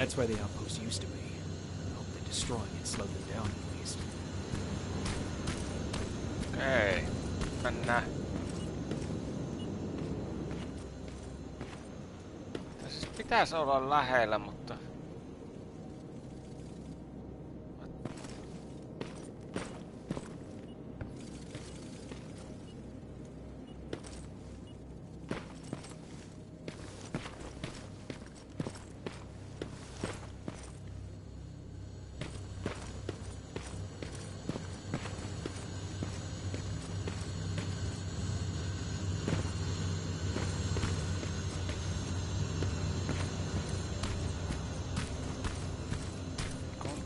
That's where the outpost used to be. I hope that destroying it slowed them down at least. Okei. Mennään. Tässä pitäisi olla lähellä, mutta...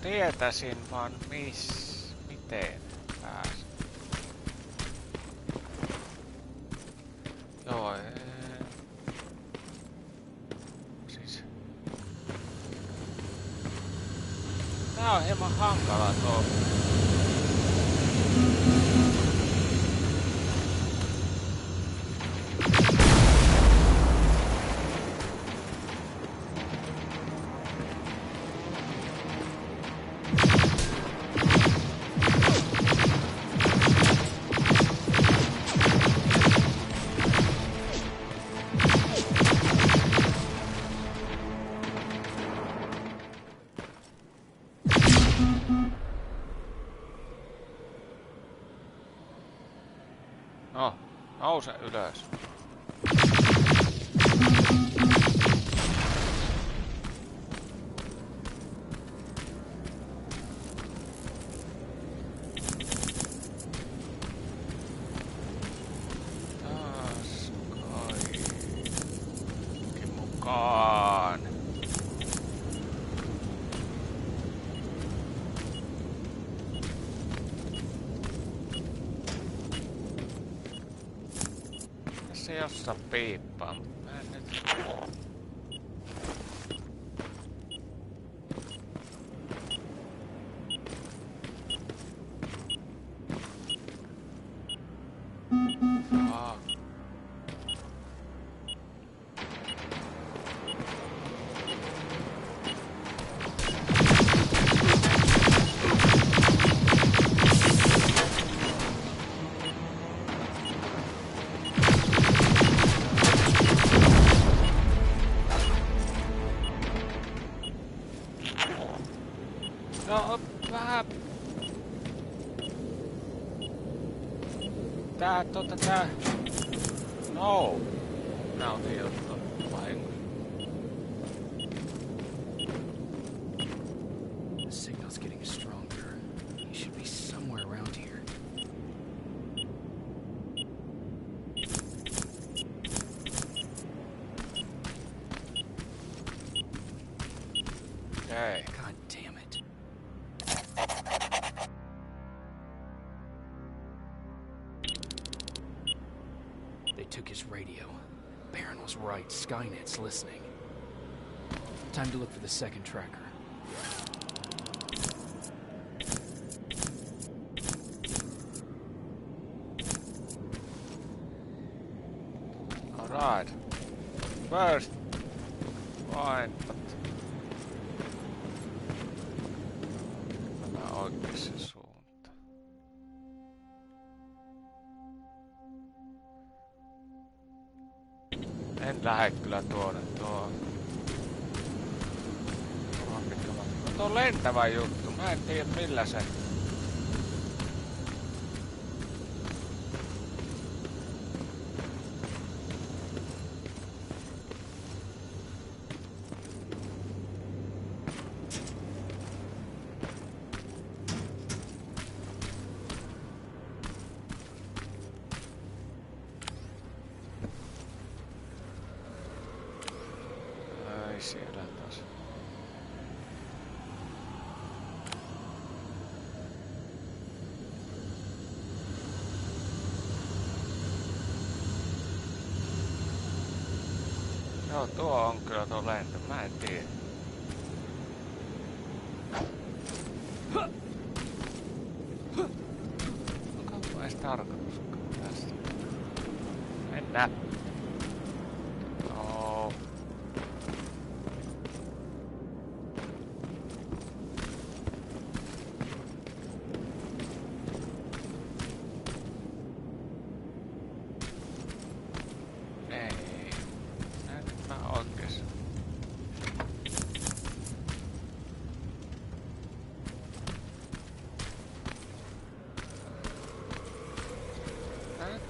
Tietäisin vaan miten pääs. Joo, siis... Tää on hieman hankalaa tuo. No, nouse ylös. Taas kaikki mukaan. Se jossain piippaa, mutta mä en nyt... No, vähän... Tää... No! Nautin juttu. Vahinko. The signal's getting stronger. He should be somewhere around here. Okay. God damn it. They took his radio. Baron was right. Skynet's listening. Time to look for the second tracker. Alright. First point, but... Tämä oikeassa suunta. En lähde kyllä tuonne tuohon. Tuo on lentävä juttu. Mä en tiedä millä se... Ai siellä taas. Joo, tuo on kyllä tuo lento. Mä en tiedä. Onko edes tarkoituskaan tästä? Mennään. No.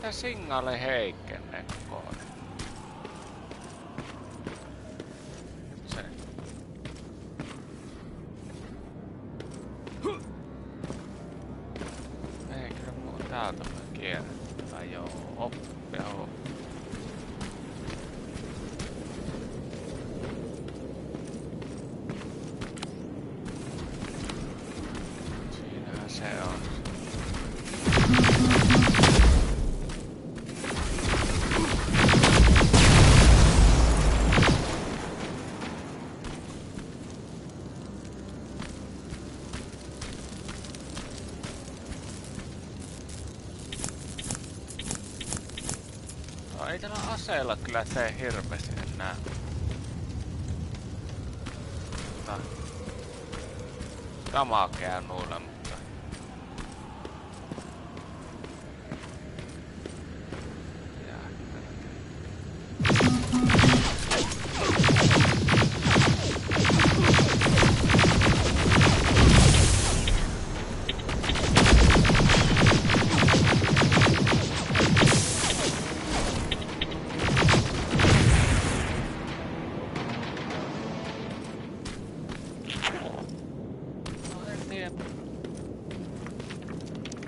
tää signaali heikkenee koko ajan? Se. Ei kyllä muu täältä mä kierrän. Tai joo, oppia oo. Siinähän se on. Ei tällä aseella kyllä tee hirveesti enää. Damakea nuulle, mutta...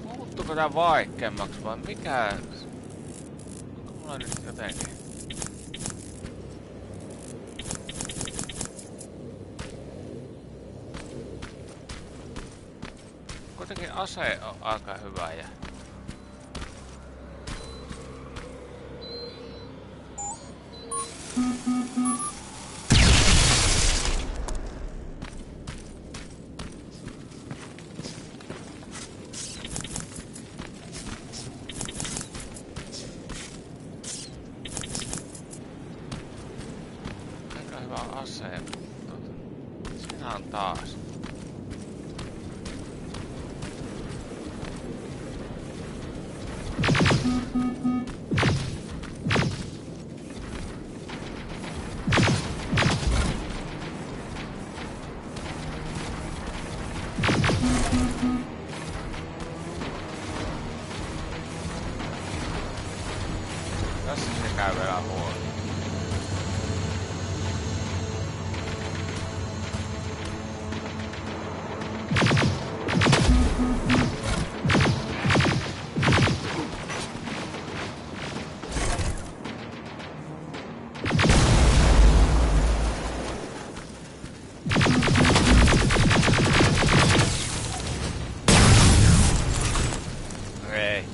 Muuttuuko tää vaikeammaksi vai mikä? Onko mulla nyt jotenkin? Kuitenkin ase on aika hyvä ja... Ase. Siinä on taas. Tässä se käy vielä huono. Ei.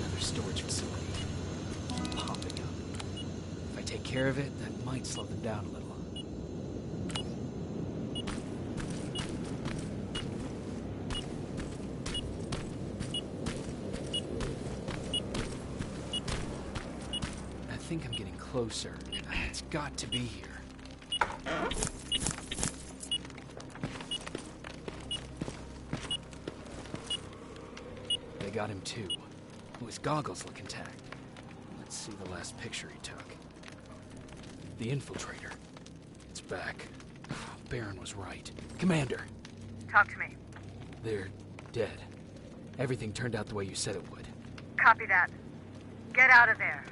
Another storage facility. Popping up. If I take care of it, that might slow them down a little. I think I'm getting closer. It's got to be here. They got him too. His goggles look intact. Let's see the last picture he took. The infiltrator. It's back. Baron was right. Commander! Talk to me. They're dead. Everything turned out the way you said it would. Copy that. Get out of there.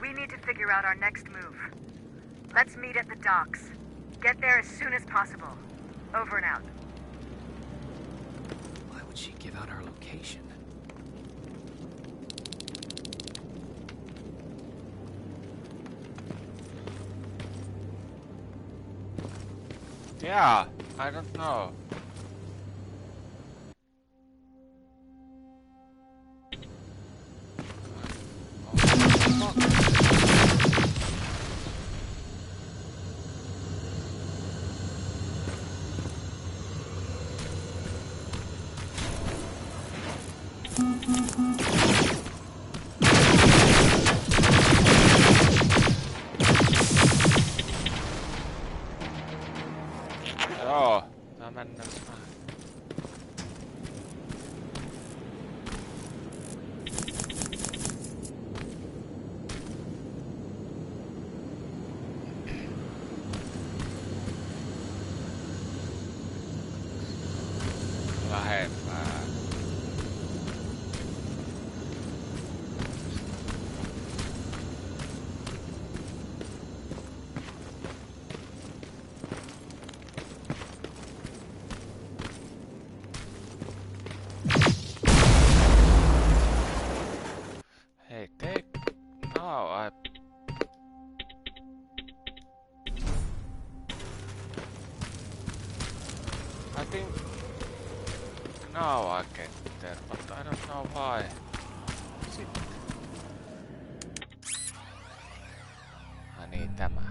We need to figure out our next move. Let's meet at the docks. Get there as soon as possible. Over and out. Why would she give out our location? Yeah, I don't know. Joo, tää mennään. No, I get that, but I don't know why. Sitten. Ai niin, tämä.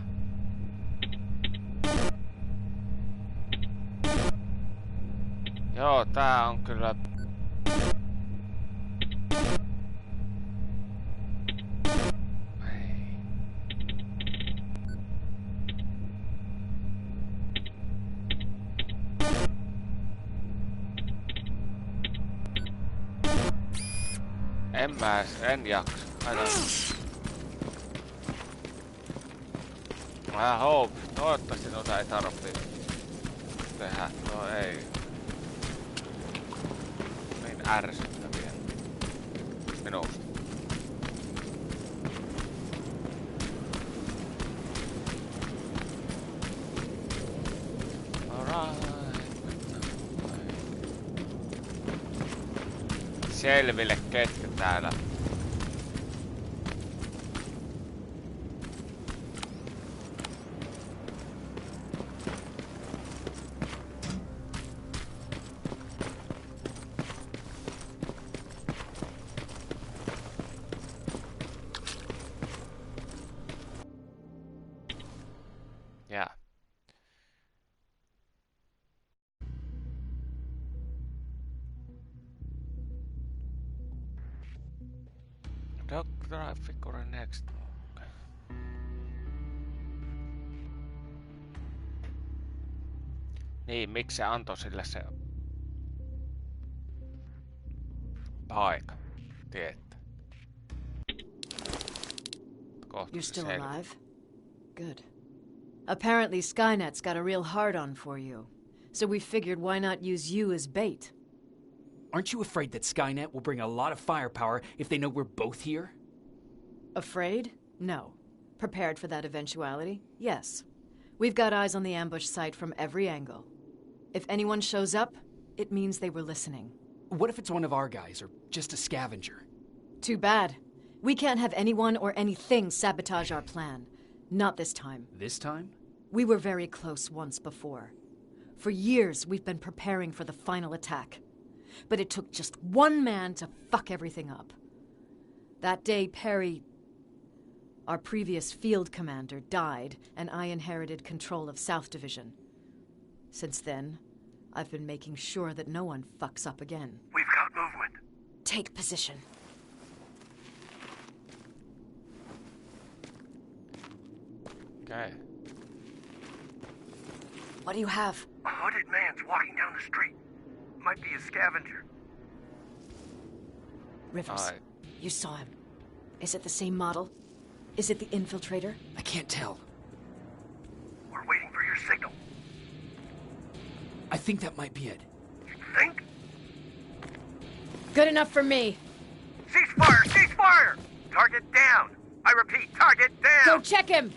Joo, tää on kyllä... En jaksa. I hope. Toivottavasti noita ei tarvitse tehdä. No ei. Niin ärsyttäviä. Minusta. Selville ketkä täällä. Yeah. Doctor, I figure next. Okay. Niin, miksi se antoi sille se paikka? Tiedätte. You're still alive? Good. Apparently Skynet's got a real hard-on for you. So we figured why not use you as bait? Aren't you afraid that Skynet will bring a lot of firepower if they know we're both here? Afraid? No. Prepared for that eventuality? Yes. We've got eyes on the ambush site from every angle. If anyone shows up, it means they were listening. What if it's one of our guys, or just a scavenger? Too bad. We can't have anyone or anything sabotage our plan. Not this time. This time? We were very close once before. For years, we've been preparing for the final attack. But it took just one man to fuck everything up. That day, Perry, our previous field commander, died, and I inherited control of South Division. Since then, I've been making sure that no one fucks up again. We've got movement. Take position. Okay. What do you have? A hooded man's walking down the street. Might be a scavenger. Rivers, you saw him. Is it the same model? Is it the infiltrator? I can't tell. We're waiting for your signal. I think that might be it. You think? Good enough for me. Cease fire! Cease fire! Target down! I repeat, target down! Go check him!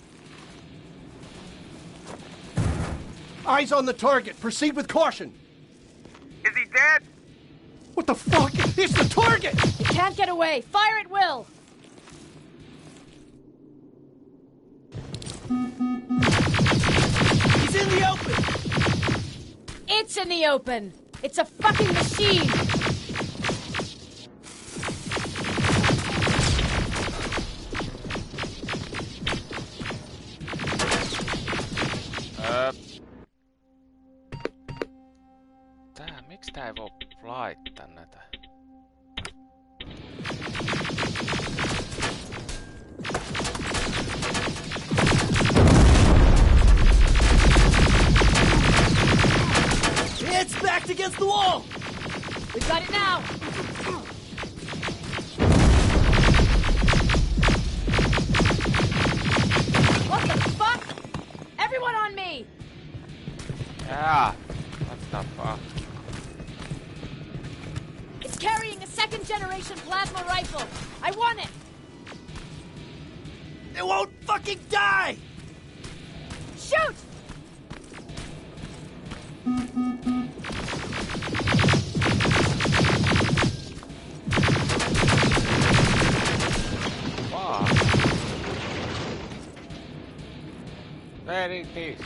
Eyes on the target. Proceed with caution. Is he dead? What the fuck? It's the target! It can't get away. Fire at will! He's in the open! It's in the open! It's a fucking machine! Miksi tää ei voi laittaa näitä? It's backed against the wall! We've got it now! What the fuck? Everyone on me! Yeah. What the fuck? It's carrying a second-generation plasma rifle. I want it! It won't fucking die! Shoot! Wow. Very nice.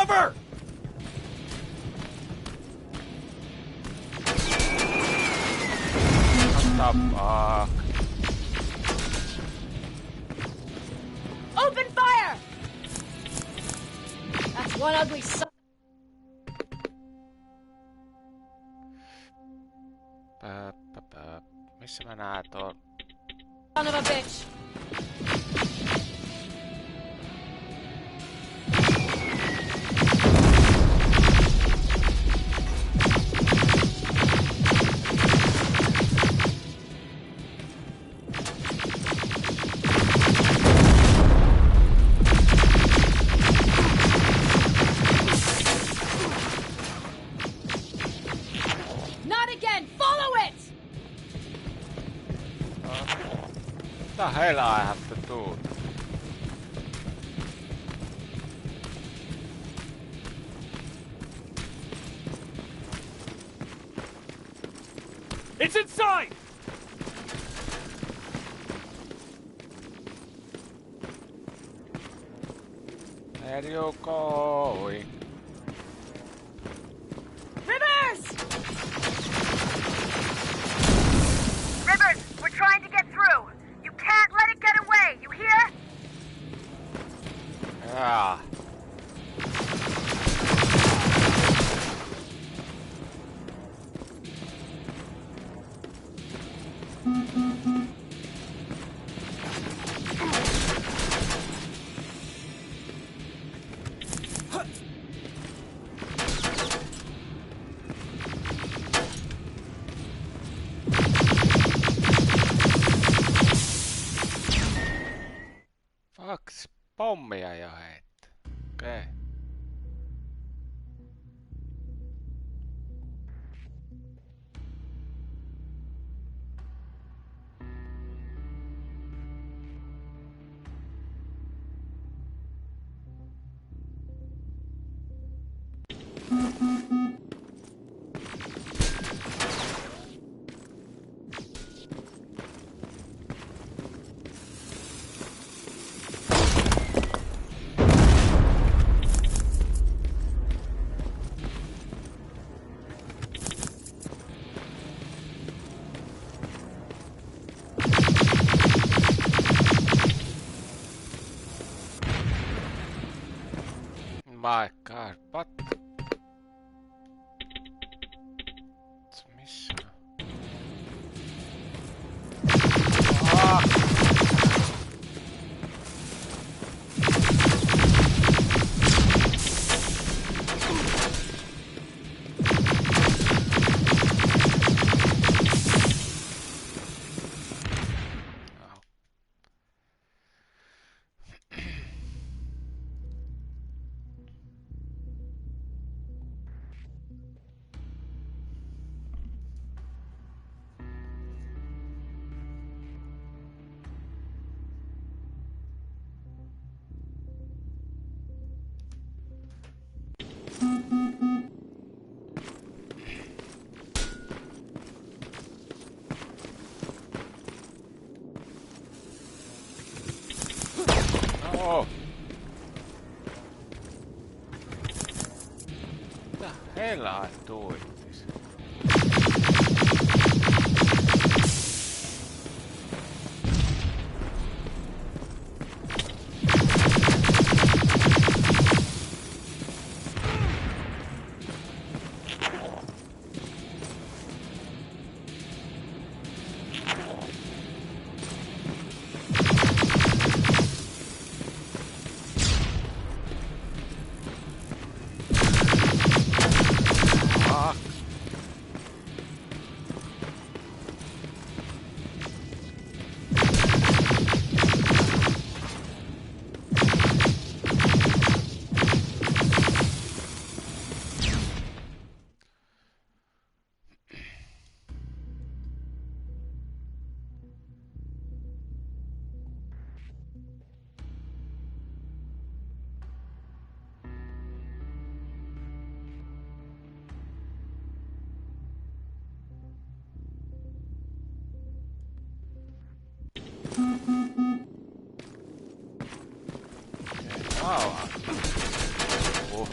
cover! What the fuck? Open fire! That's one ugly son Missä mä näen tuon? of a bitch. Not again! Follow it! What the hell I have to do? It's inside! Where you going? Rivers! Rivers, we're trying to get through. You can't let it get away, you hear? Yeah. Kaksi pommia jo heittää. Okei. Okay. My god, what? Missä? Ah! Oh! What the hell are you doing this? Wow. Oh.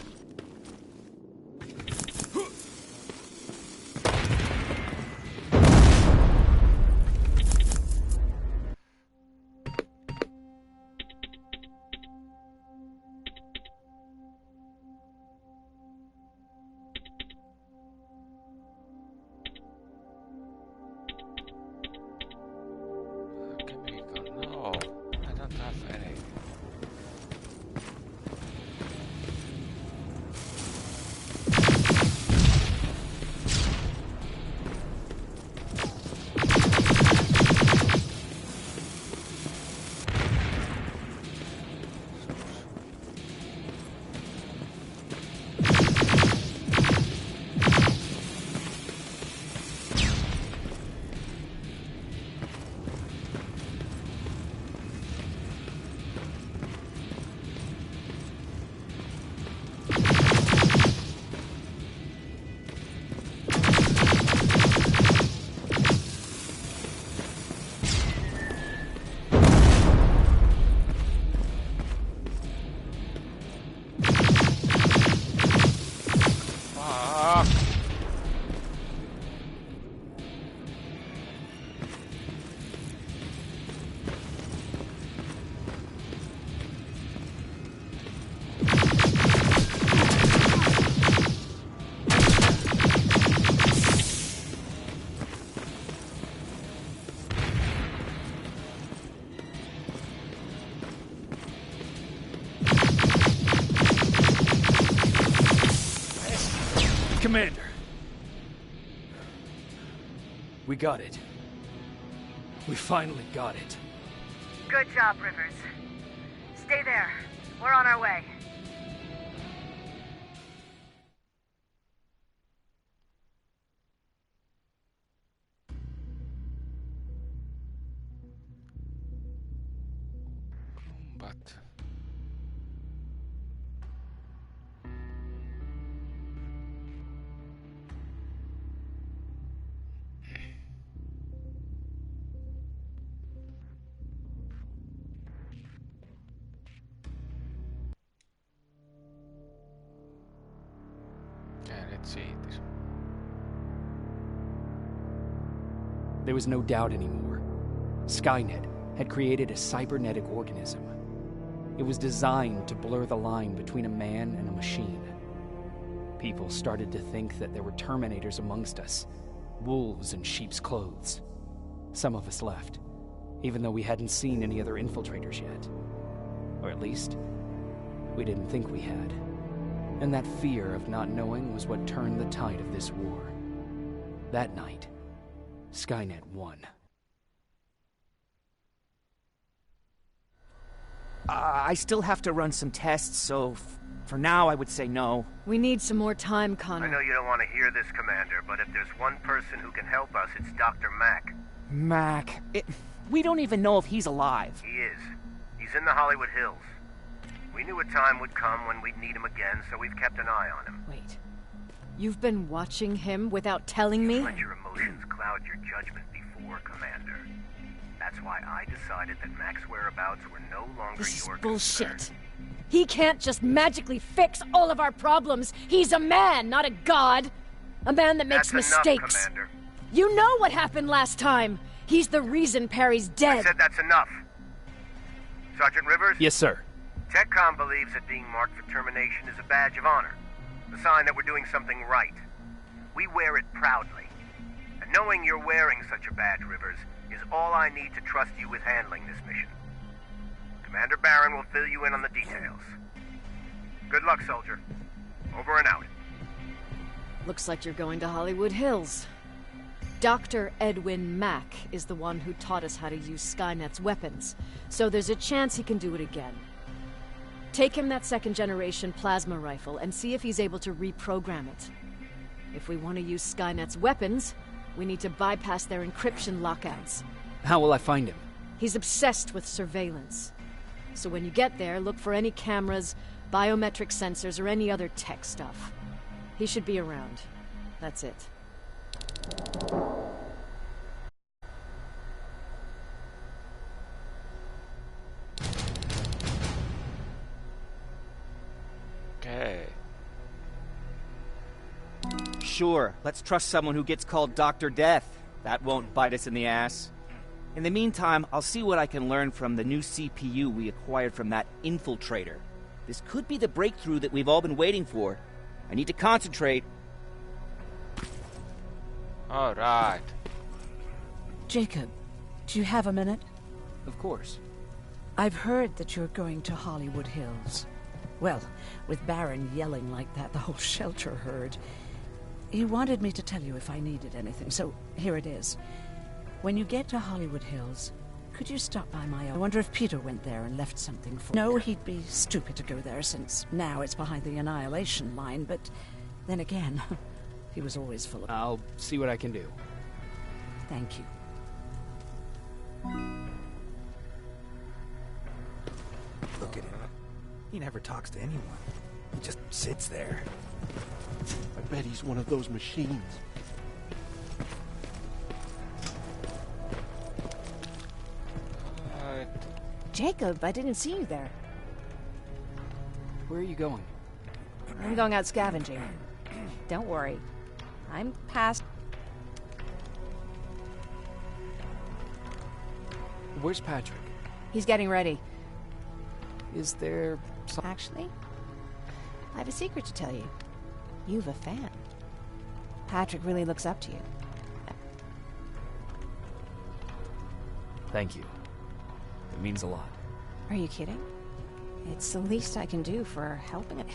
Commander. We got it. We finally got it. Good job, Rivers. Stay there. We're on our way. But let's see this. There was no doubt anymore. Skynet had created a cybernetic organism. It was designed to blur the line between a man and a machine. People started to think that there were Terminators amongst us, wolves in sheep's clothes. Some of us left, even though we hadn't seen any other infiltrators yet. Or at least, we didn't think we had. And that fear of not knowing was what turned the tide of this war. That night, Skynet won. I still have to run some tests, so for now I would say no. We need some more time, I Connor. know you don't want to hear this, Commander, but if there's one person who can help us, it's Dr. Mack. Mac, we don't even know if he's alive. He is. He's in the Hollywood Hills. We knew a time would come when we'd need him again, so we've kept an eye on him. Wait. You've been watching him without telling me? Let your emotions cloud your judgment before, Commander. That's why I decided that Mack's whereabouts were no longer This is your bullshit. concern. He can't just magically fix all of our problems. He's a man, not a god. A man that makes That's mistakes. enough, Commander. You know what happened last time. He's the reason Perry's I dead. said that's enough. Sergeant Rivers? Yes, sir. TechCom believes that being marked for termination is a badge of honor, a sign that we're doing something right. We wear it proudly. And knowing you're wearing such a badge, Rivers, is all I need to trust you with handling this mission. Commander Barron will fill you in on the details. Good luck, soldier. Over and out. Looks like you're going to Hollywood Hills. Dr. Edwin Mack is the one who taught us how to use Skynet's weapons, so there's a chance he can do it again. Take him that second-generation plasma rifle and see if he's able to reprogram it. If we want to use Skynet's weapons, we need to bypass their encryption lockouts. How will I find him? He's obsessed with surveillance. So when you get there, look for any cameras, biometric sensors, or any other tech stuff. He should be around. That's it. Okay. Sure, let's trust someone who gets called Dr. Death. That won't bite us in the ass. In the meantime, I'll see what I can learn from the new CPU we acquired from that infiltrator. This could be the breakthrough that we've all been waiting for. I need to concentrate. All right. Jacob, do you have a minute? Of course. I've heard that you're going to Hollywood Hills. Well, with Barron yelling like that, the whole shelter heard. He wanted me to tell you if I needed anything, so here it is. When you get to Hollywood Hills, could you stop by my... I wonder if Peter went there and left something for... No, he'd be stupid to go there, since now it's behind the Annihilation line, but then again, he was always full of... I'll see what I can do. Thank you. Look at him. He never talks to anyone. He just sits there. I bet he's one of those machines. Jacob, I didn't see you there. Where are you going? I'm going out scavenging. Don't worry. I'm past... Where's Patrick? He's getting ready. Is there some... Actually, I have a secret to tell you. You've a fan. Patrick really looks up to you. Thank you. It means a lot. Are you kidding? It's the least I can do for helping it.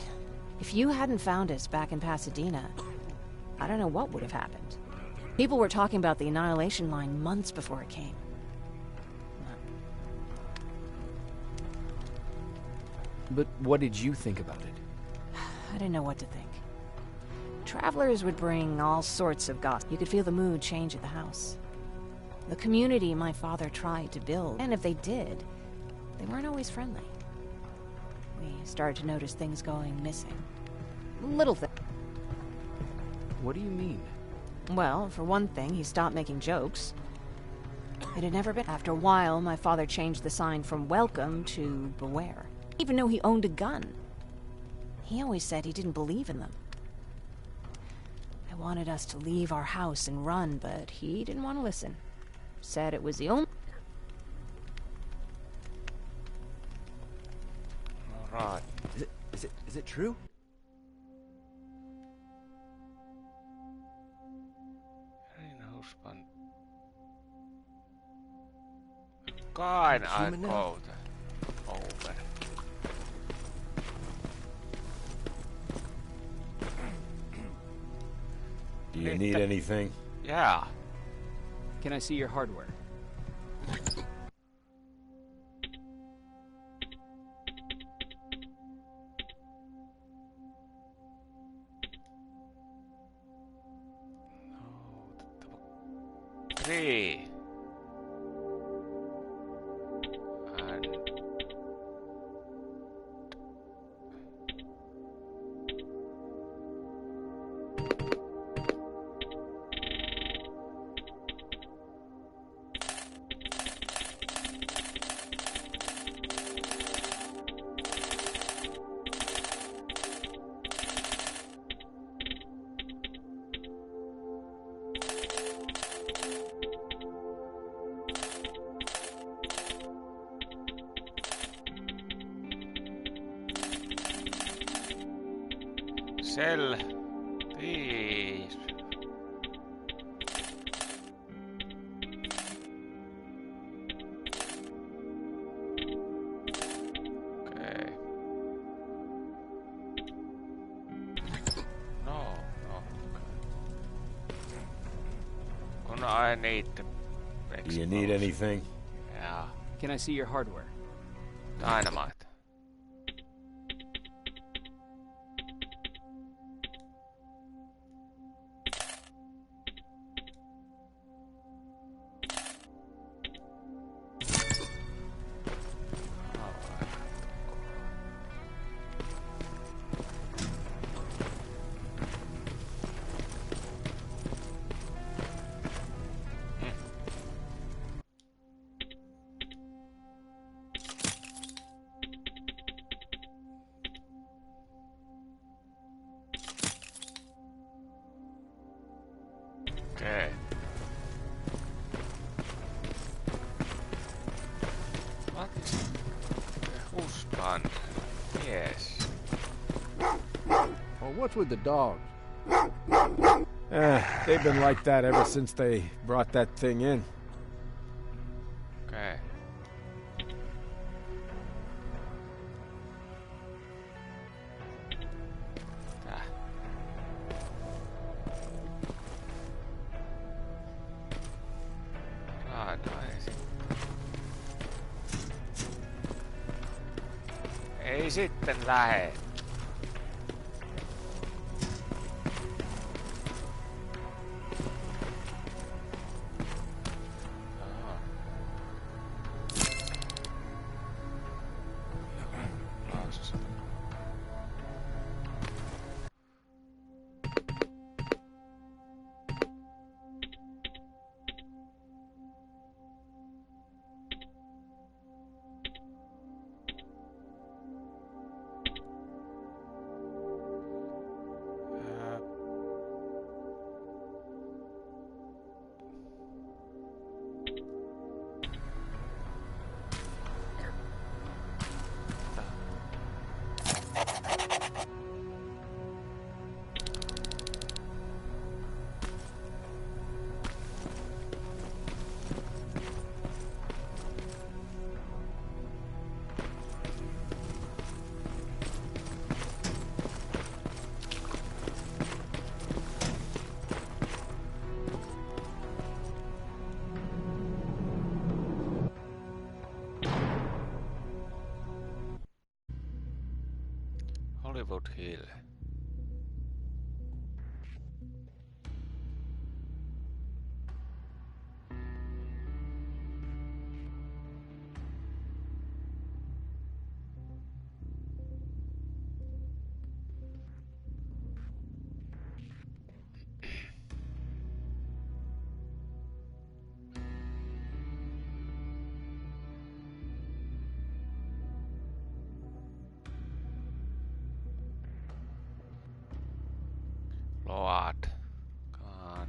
If you hadn't found us back in Pasadena, I don't know what would have happened. People were talking about the Annihilation Line months before it came. But what did you think about it? I didn't know what to think. Travelers would bring all sorts of gossip. You could feel the mood change at the house. The community my father tried to build, and if they did, they weren't always friendly. We started to notice things going missing. Little things. What do you mean? Well, for one thing, he stopped making jokes. It had never been. After a while, my father changed the sign from welcome to beware. Even though he owned a gun. He always said he didn't believe in them. I wanted us to leave our house and run, but he didn't want to listen. Said it was the only... Alright. Is it true? Kain Human now. aikouta. Over. Do you need anything? Yeah. Can I see your hardware? Three. And Cell 5. Okay. No. Kun I need the Do you need anything? Yeah. Can I see your hardware? Dynamite. Okay. What is the husband? Yes. Well, what's with the dogs? They've been like that ever since they brought that thing in. Okay. Ah. Nice. Ei sitten lähe. Hollywood Hill. Lord. God.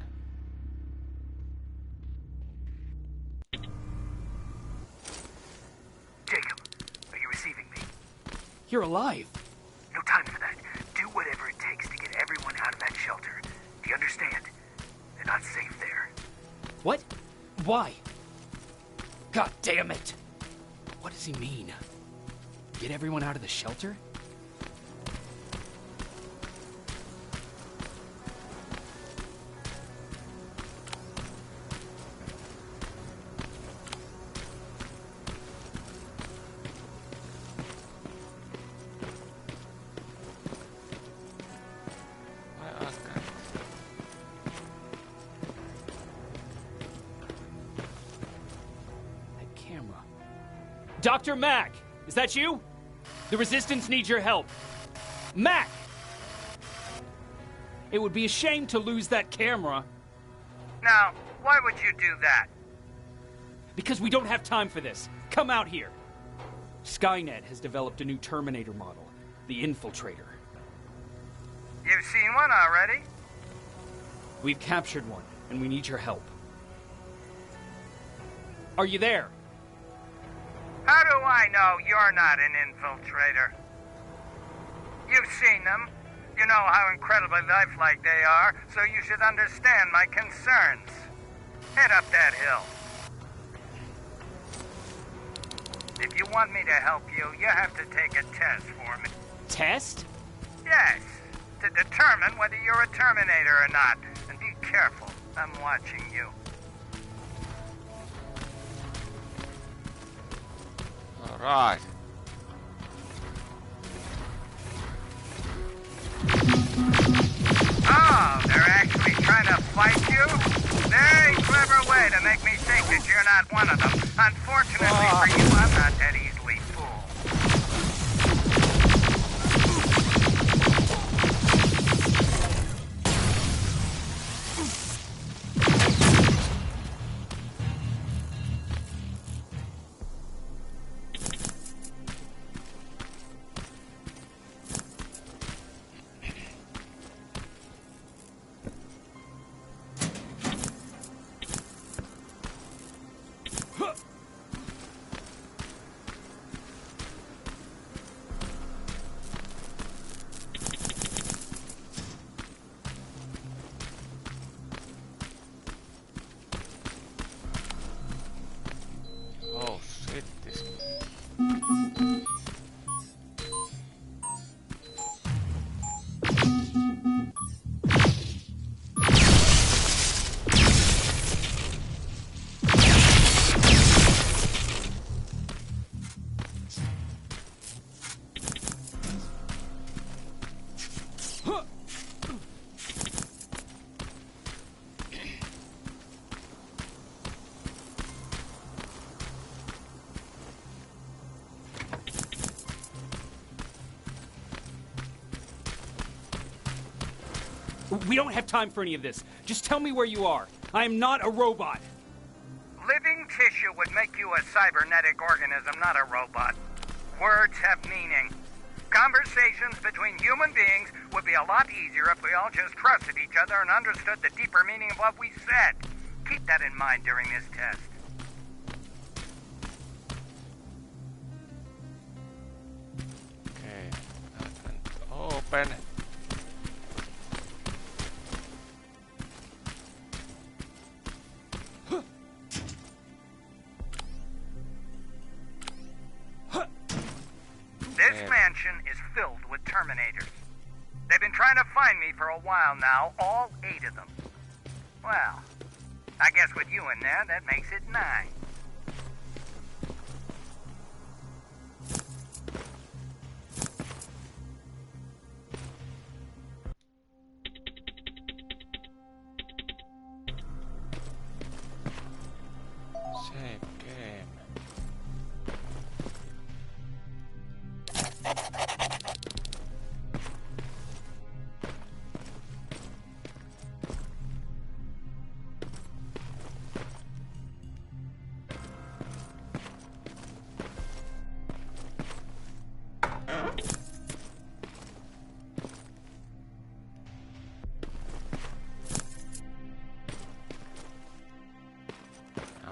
Jacob, are you receiving me? You're alive. No time for that. Do whatever it takes to get everyone out of that shelter. Do you understand? They're not safe there. What? Why? God damn it! What does he mean? Get everyone out of the shelter? Dr. Mack! Is that you? The Resistance needs your help. Mack! It would be a shame to lose that camera. Now, why would you do that? Because we don't have time for this. Come out here. Skynet has developed a new Terminator model, the Infiltrator. You've seen one already? We've captured one, and we need your help. Are you there? How do I know you're not an infiltrator? You've seen them. You know how incredibly lifelike they are, so you should understand my concerns. Head up that hill. If you want me to help you, you have to take a test for me. Test? Yes, to determine whether you're a Terminator or not. And be careful, I'm watching you. Alright. Oh, they're actually trying to fight you? Very clever way to make me think that you're not one of them. Unfortunately for you, I'm not that easily fooled. Oh shit, this. We don't have time for any of this. Just tell me where you are. I am not a robot. Living tissue would make you a cybernetic organism, not a robot. Words have meaning. Conversations between human beings would be a lot easier if we all just trusted each other and understood the deeper meaning of what we said. Keep that in mind during this test. Okay, open. This mansion is filled with Terminators. They've been trying to find me for a while now, all 8 of them. Well, I guess with you in there, that makes it 9. Save game.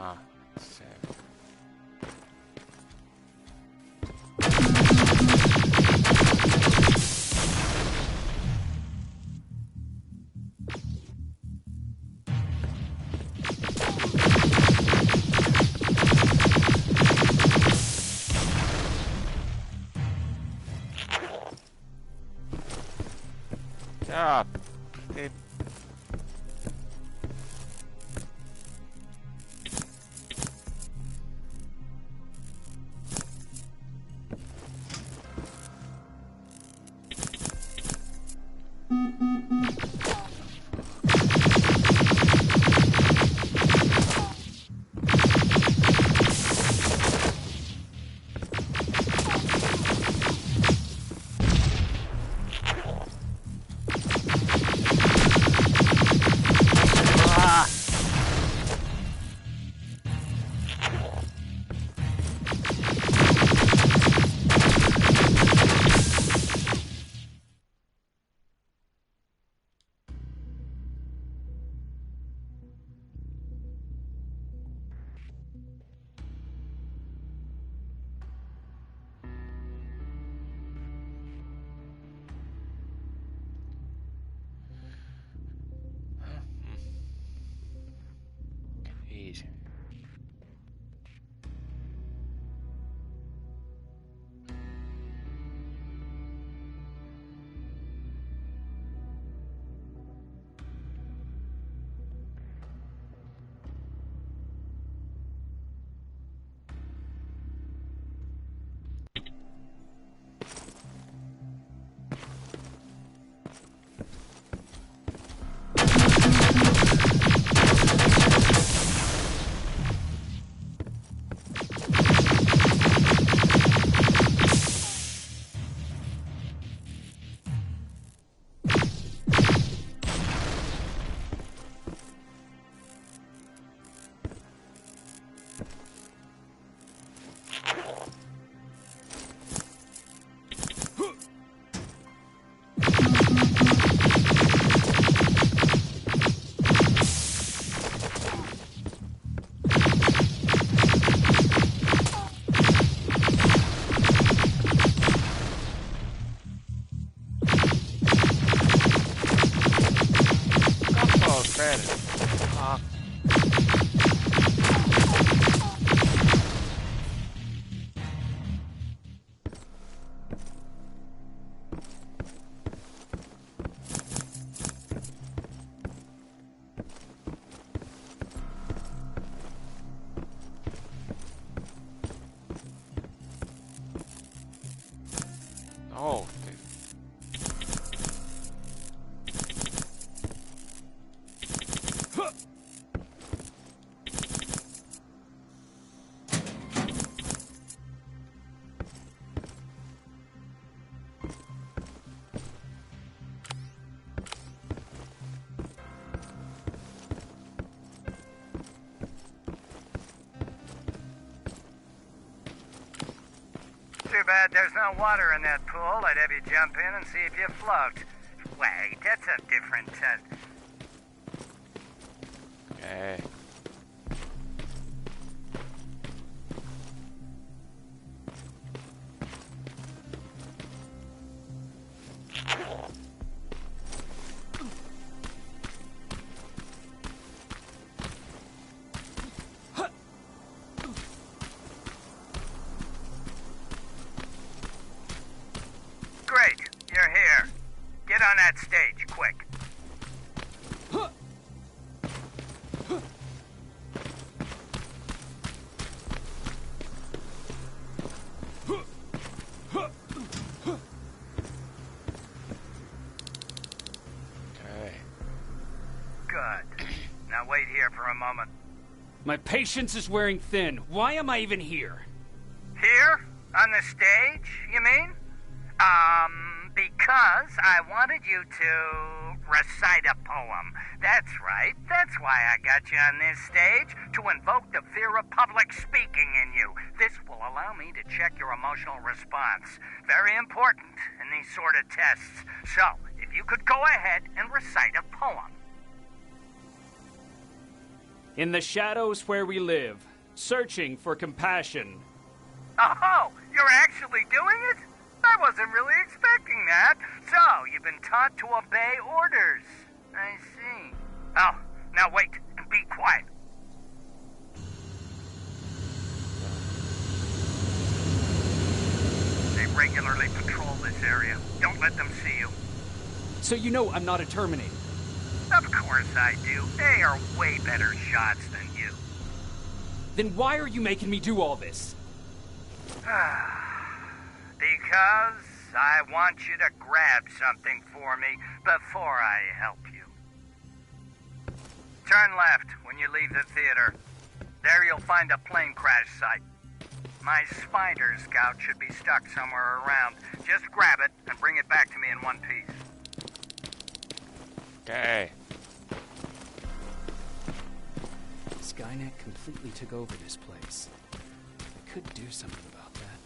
Ah, save. Stop. It easy. Oh, credit. Ah. Oh, Too bad there's no water in that pool. I'd have you jump in and see if you float. Wait, that's a different... okay. Great, you're here. Get on that stage, quick. Okay. Good. Now wait here for a moment. My patience is wearing thin. Why am I even here? Here? On the stage, you mean? Because I wanted you to recite a poem. That's right. That's why I got you on this stage, to invoke the fear of public speaking in you. This will allow me to check your emotional response. Very important in these sort of tests. So, if you could go ahead and recite a poem. In the shadows where we live, searching for compassion. Oh, you're actually doing it? I wasn't really expecting that. So, you've been taught to obey orders. I see. Oh, now wait and be quiet. They regularly patrol this area. Don't let them see you. So you know I'm not a Terminator. Of course I do. They are way better shots than you. Then why are you making me do all this? Because I want you to grab something for me before I help you. Turn left when you leave the theater. There you'll find a plane crash site. My spider scout should be stuck somewhere around. Just grab it and bring it back to me in one piece. Okay. Skynet completely took over this place. I could do something about that.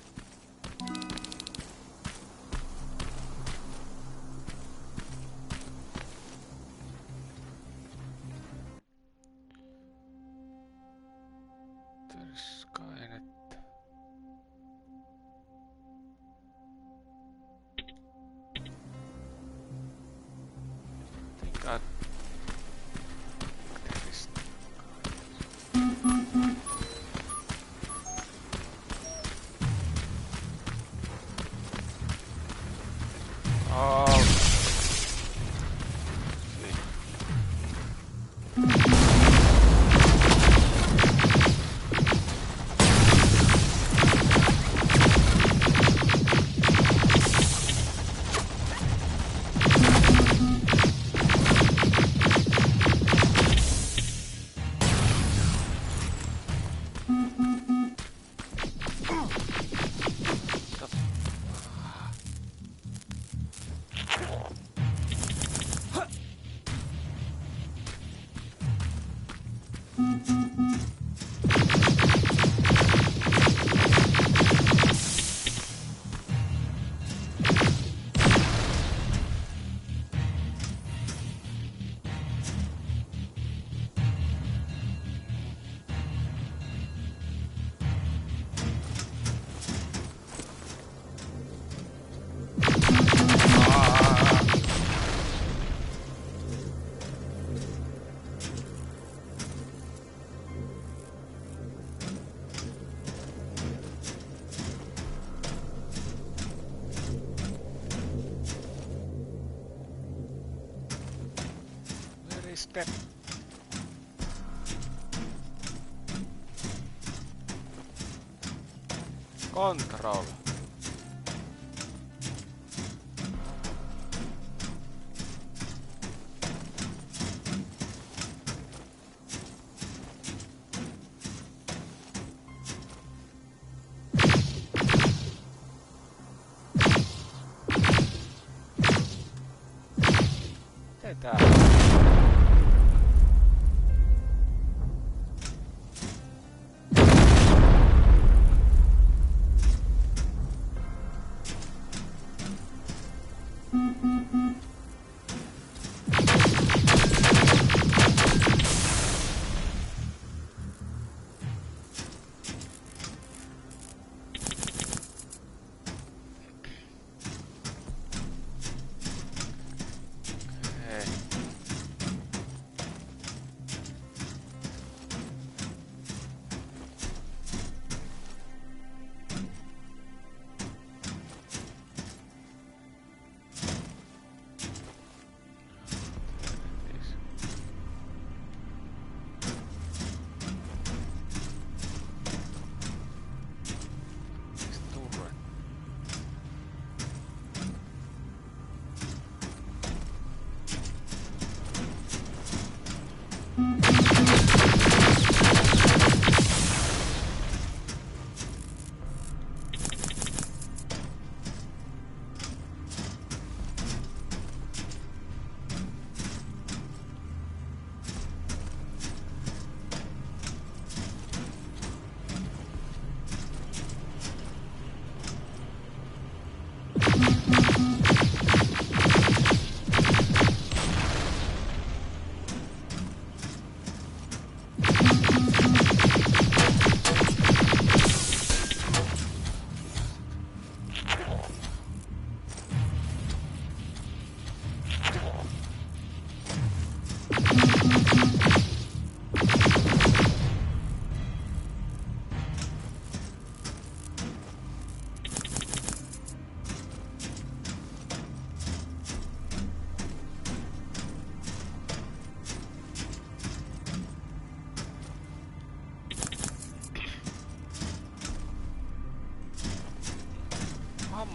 There's Skynet. I think there is. Oh. Step. Control. Tätä.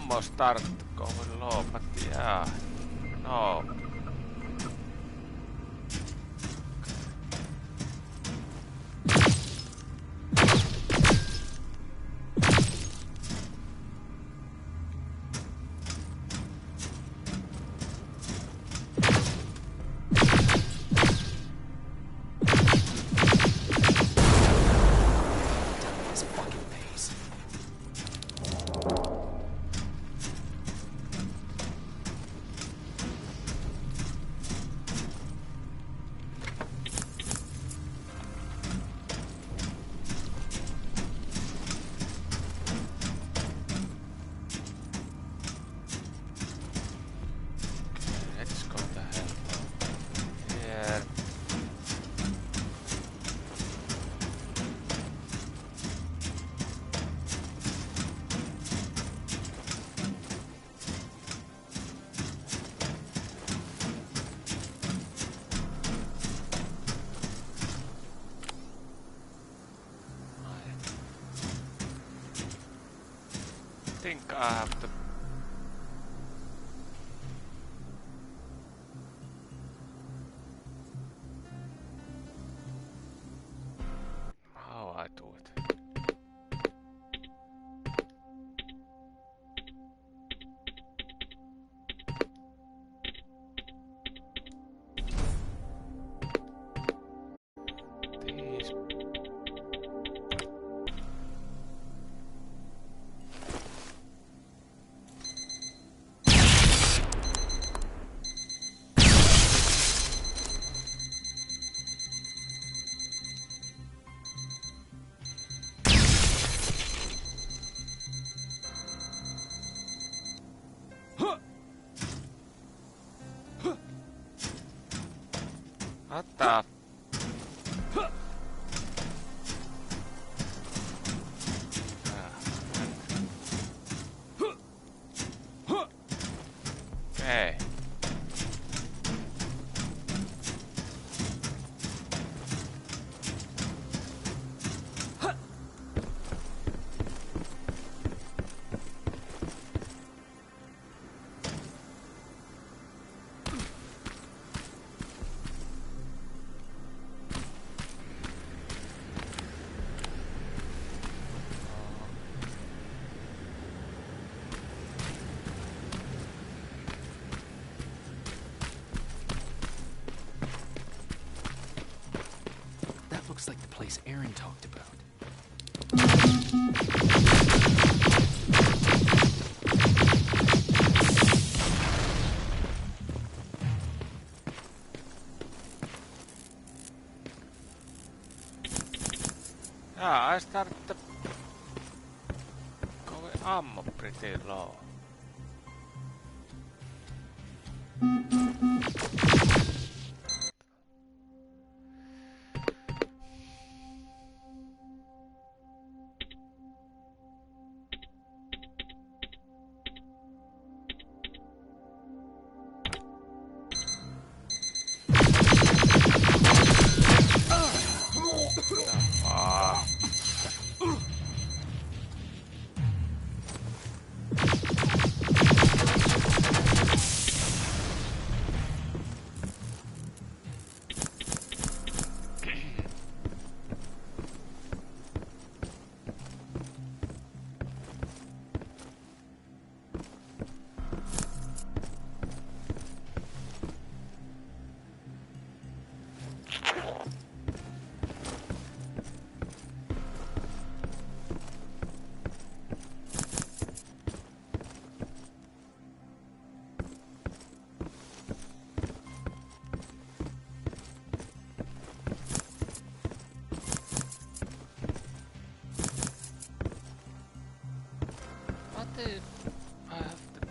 ammo start going low, but yeah. No. This fucking pace. Let's go the hell here. I think I have to. How I do it? These. What the? Okay. That looks like the place Aaron talked about. Yeah, I started going ammo pretty low. Ah. What did I have to do?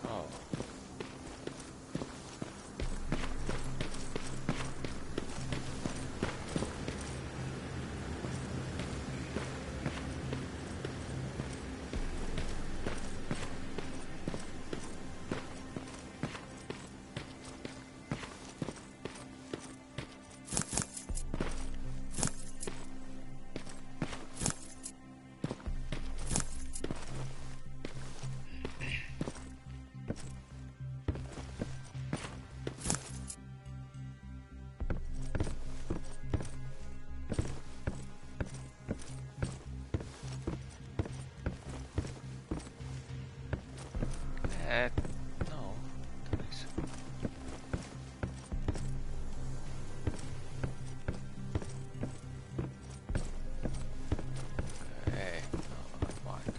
Oh. No. Nice. Okay. No, not mine.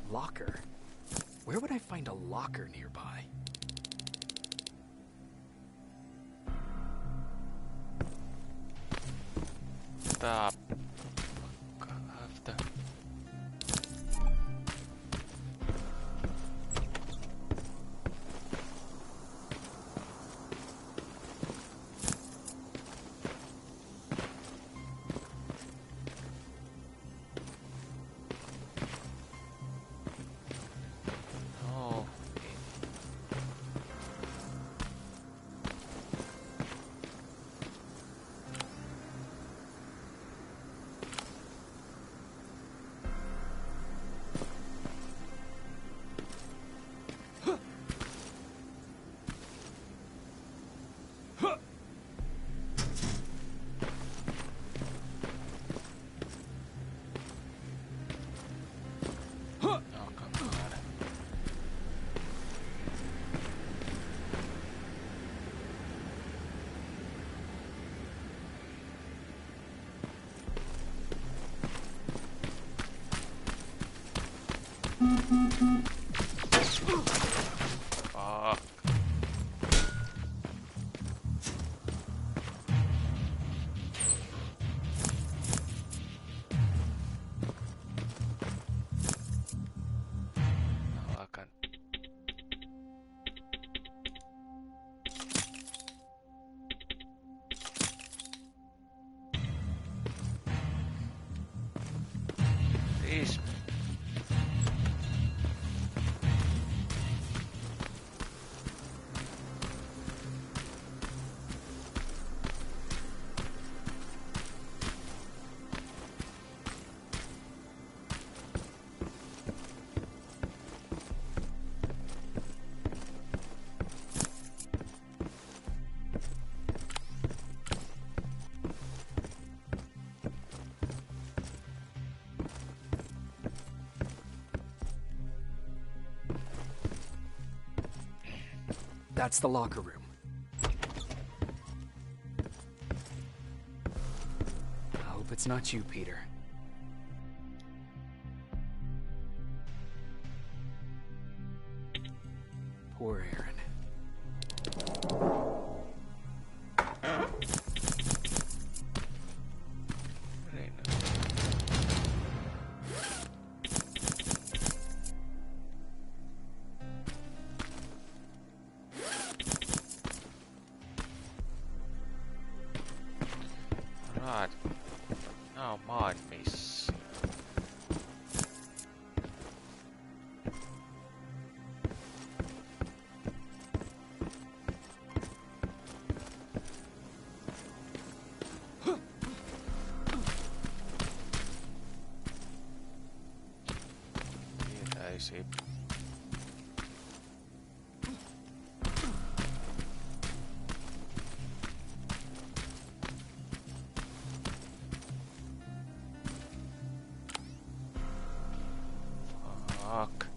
Locker? Where would I find a locker nearby? Stop. Have the... Oh. Oh, come on. Fuck. No, I can't. Please. That's the locker room. I hope it's not you, Peter. Poor Aaron. Right. Now mod miss. Easy. Fuck.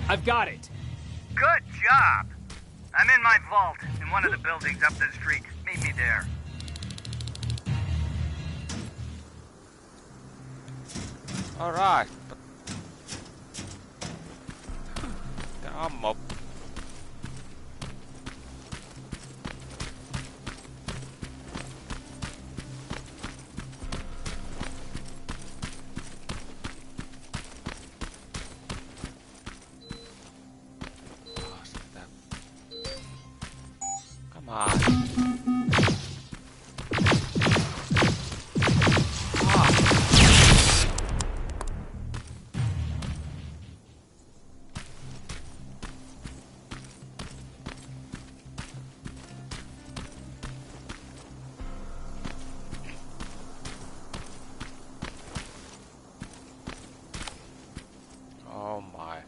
I've got it. Good job. I'm in my vault in one of the buildings up the street. Meet me there. Alright. The ammo. Come on. Oh my god.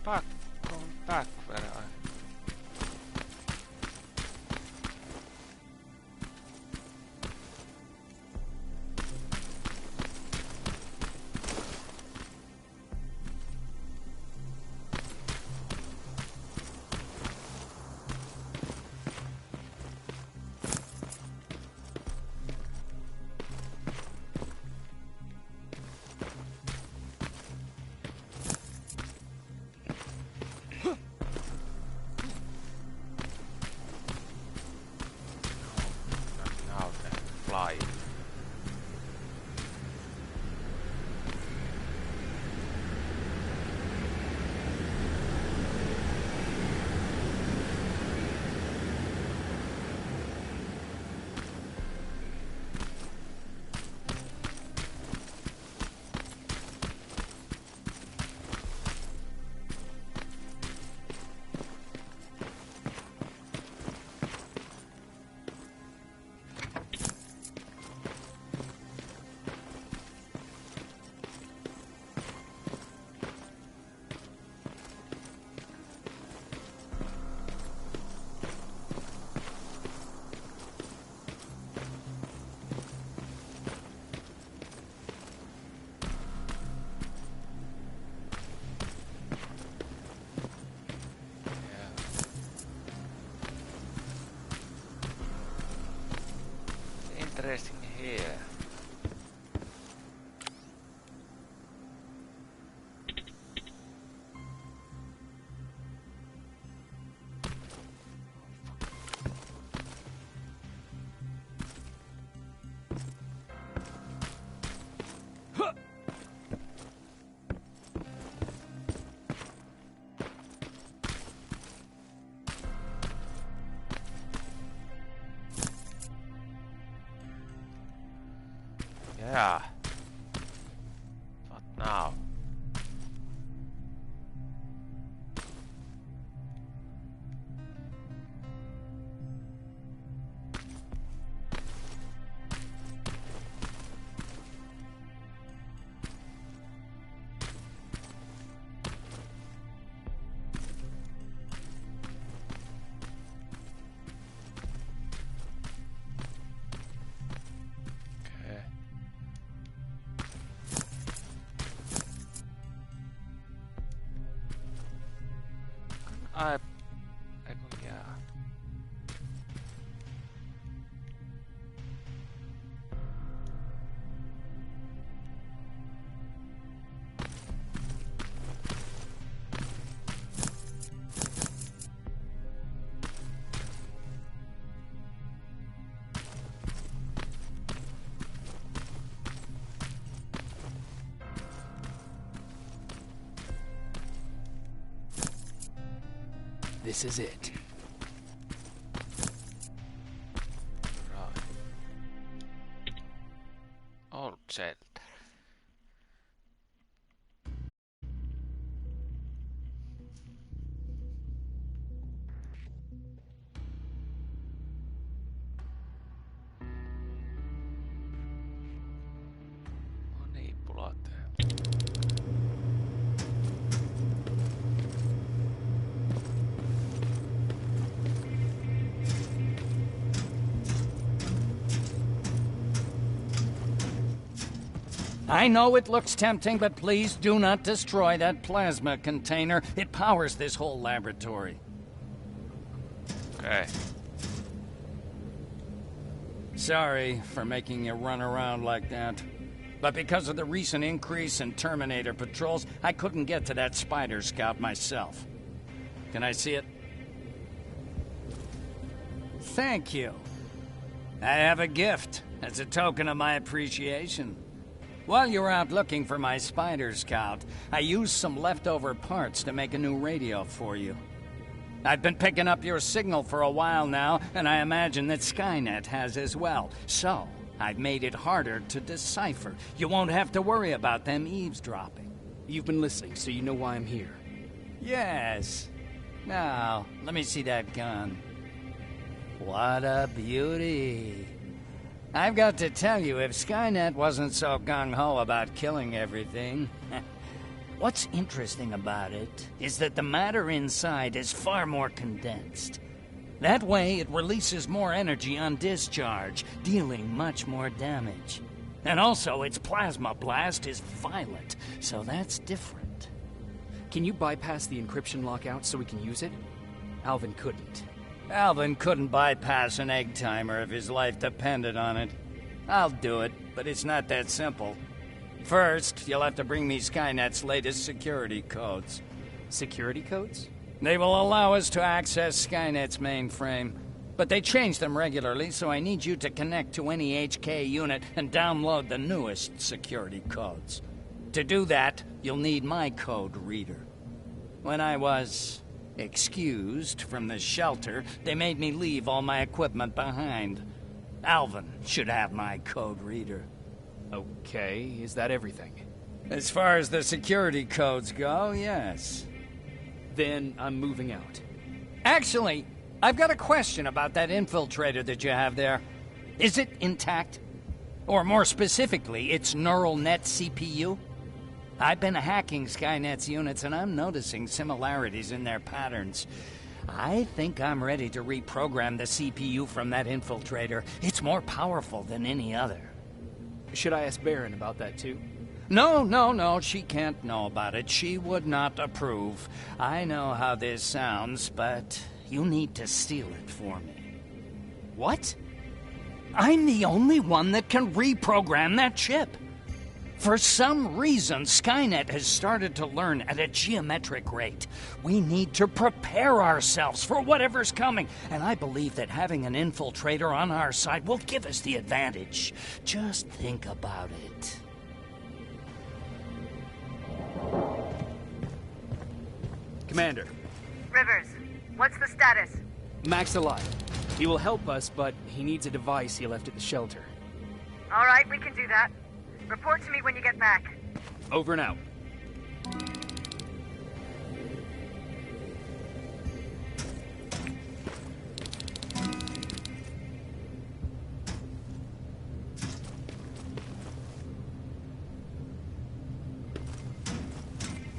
Going back where I... Now then, fly. Interesting here. Yeah. What now? Okay. I go, yeah. This is it. Right. Old shelter. No niin, pulataan. I know it looks tempting, but please do not destroy that plasma container. It powers this whole laboratory. Okay. Sorry for making you run around like that. But because of the recent increase in Terminator patrols, I couldn't get to that spider scout myself. Can I see it? Thank you. I have a gift as a token of my appreciation. While you were out looking for my spider scout, I used some leftover parts to make a new radio for you. I've been picking up your signal for a while now, and I imagine that Skynet has as well. So, I've made it harder to decipher. You won't have to worry about them eavesdropping. You've been listening, so you know why I'm here. Yes. Now, let me see that gun. What a beauty. I've got to tell you, if Skynet wasn't so gung-ho about killing everything... What's interesting about it is that the matter inside is far more condensed. That way, it releases more energy on discharge, dealing much more damage. And also, its plasma blast is violent, so that's different. Can you bypass the encryption lockout so we can use it? Alvin couldn't. Alvin couldn't bypass an egg timer if his life depended on it. I'll do it, but it's not that simple. First, you'll have to bring me Skynet's latest security codes. Security codes? They will allow us to access Skynet's mainframe. But they change them regularly, so I need you to connect to any HK unit and download the newest security codes. To do that, you'll need my code reader. When I was excused from the shelter, they made me leave all my equipment behind. Alvin should have my code reader. Okay, is that everything? As far as the security codes go, yes. Then I'm moving out. Actually, I've got a question about that infiltrator that you have there. Is it intact? Or more specifically, its neural net CPU? I've been hacking Skynet's units and I'm noticing similarities in their patterns. I think I'm ready to reprogram the CPU from that infiltrator. It's more powerful than any other. Should I ask Baron about that too? No, she can't know about it. She would not approve. I know how this sounds, but you need to steal it for me. What? I'm the only one that can reprogram that chip. For some reason, Skynet has started to learn at a geometric rate. We need to prepare ourselves for whatever's coming, and I believe that having an infiltrator on our side will give us the advantage. Just think about it. Commander. Rivers, what's the status? Mac's alive. He will help us, but he needs a device he left at the shelter. All right, we can do that. Report to me when you get back. Over and out.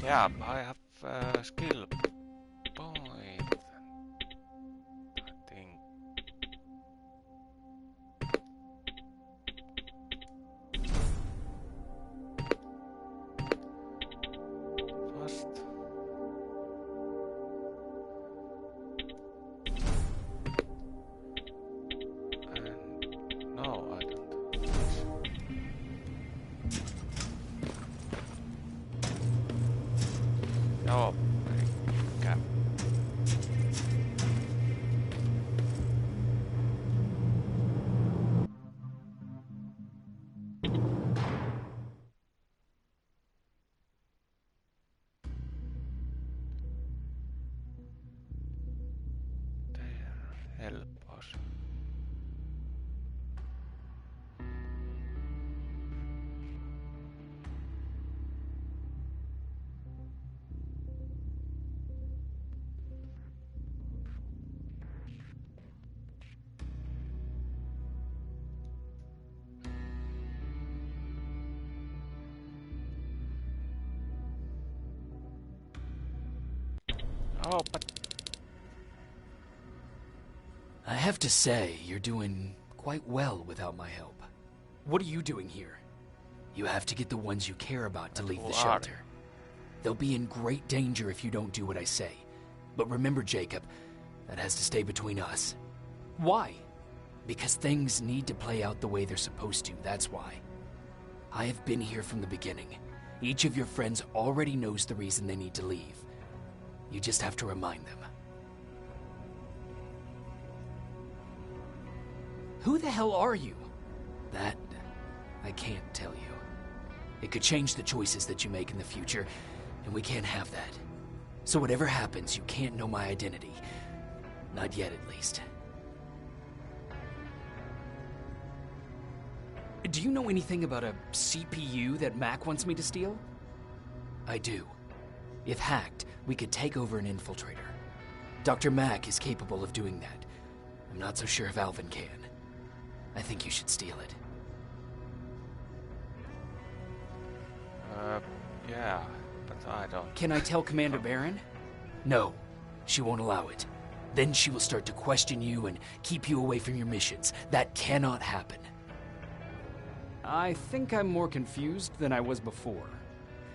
Yeah, I have skill point. I think. First. And no, I don't. Oh. Oh, but... I have to say, you're doing quite well without my help. What are you doing here? You have to get the ones you care about to leave the shelter. They'll be in great danger if you don't do what I say. But remember, Jacob, that has to stay between us. Why? Because things need to play out the way they're supposed to, that's why. I have been here from the beginning. Each of your friends already knows the reason they need to leave. You just have to remind them. Who the hell are you? That, I can't tell you. It could change the choices that you make in the future, and we can't have that. So whatever happens, you can't know my identity. Not yet, at least. Do you know anything about a CPU that Mac wants me to steal? I do. If hacked, we could take over an infiltrator. Dr. Mac is capable of doing that. I'm not so sure if Alvin can. I think you should steal it. Yeah, but I don't... Can I tell Commander Barron? No, she won't allow it. Then she will start to question you and keep you away from your missions. That cannot happen. I think I'm more confused than I was before.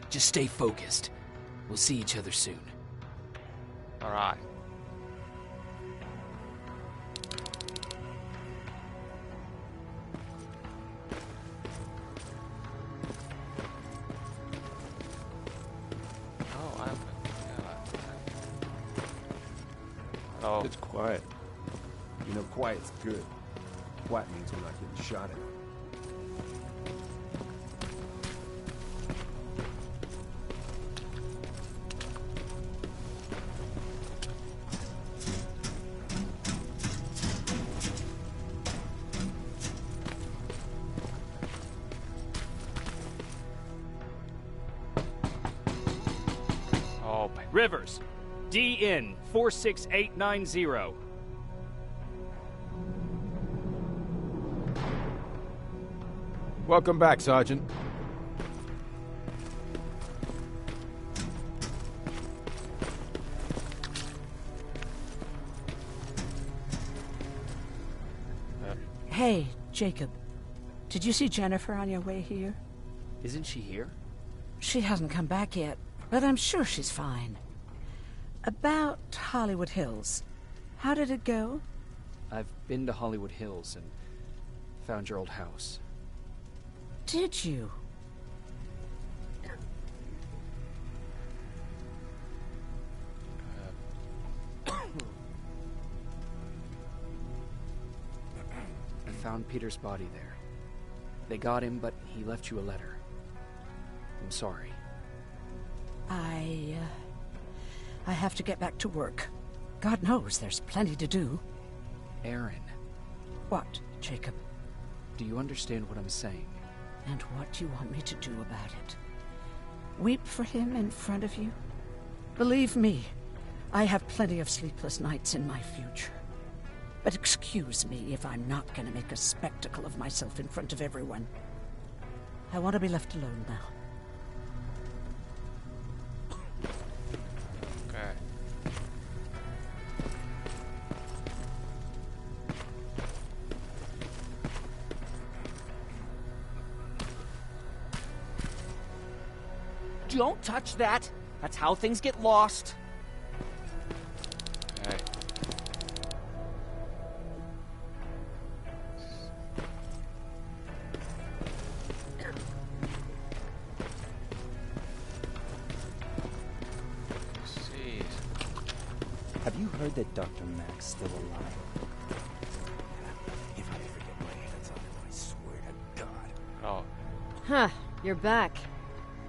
Just stay focused. We'll see each other soon. All right. Oh, It's quiet. You know, quiet's good. Quiet means we're not getting shot at. Rivers, DN 46890. Welcome back, Sergeant. Hey, Jacob. Did you see Jennifer on your way here? Isn't she here? She hasn't come back yet, but I'm sure she's fine. About Hollywood Hills. How did it go? I've been to Hollywood Hills and found your old house. Did you? I found Peter's body there. They got him, but he left you a letter. I'm sorry. I have to get back to work. God knows there's plenty to do. Aaron. What, Jacob? Do you understand what I'm saying? And what do you want me to do about it? Weep for him in front of you? Believe me, I have plenty of sleepless nights in my future. But excuse me if I'm not going to make a spectacle of myself in front of everyone. I want to be left alone now. okay. Don't touch that. That's how things get lost. Hey. Jeez. Have you heard that Dr. Mac's still alive? If I ever get my hands on him, I swear to God. Oh, Huh, you're back.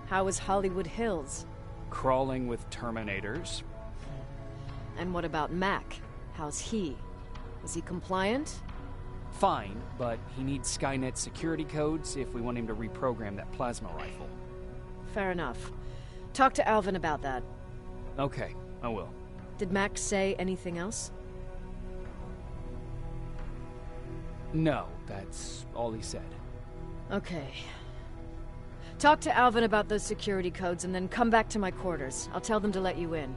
How was Hollywood Hills? Crawling with Terminators. And what about Mac? How's he? Was he compliant? Fine, but he needs Skynet security codes if we want him to reprogram that plasma rifle. Fair enough. Talk to Alvin about that. Okay, I will. Did Mac say anything else? No, that's all he said. Okay. Talk to Alvin about those security codes and then come back to my quarters. I'll tell them to let you in.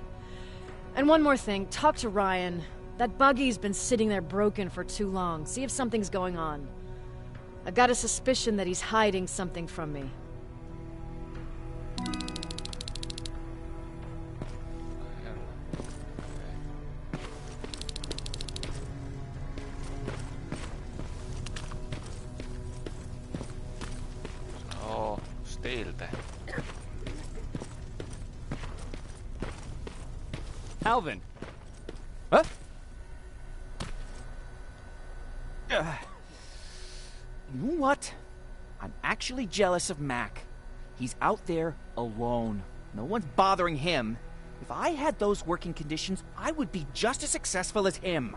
And one more thing, talk to Ryan. That buggy's been sitting there broken for too long. See if something's going on. I got a suspicion that he's hiding something from me. Oh, steiltä. Alvin! Huh? You know what? I'm actually jealous of Mac. He's out there alone. No one's bothering him. If I had those working conditions, I would be just as successful as him.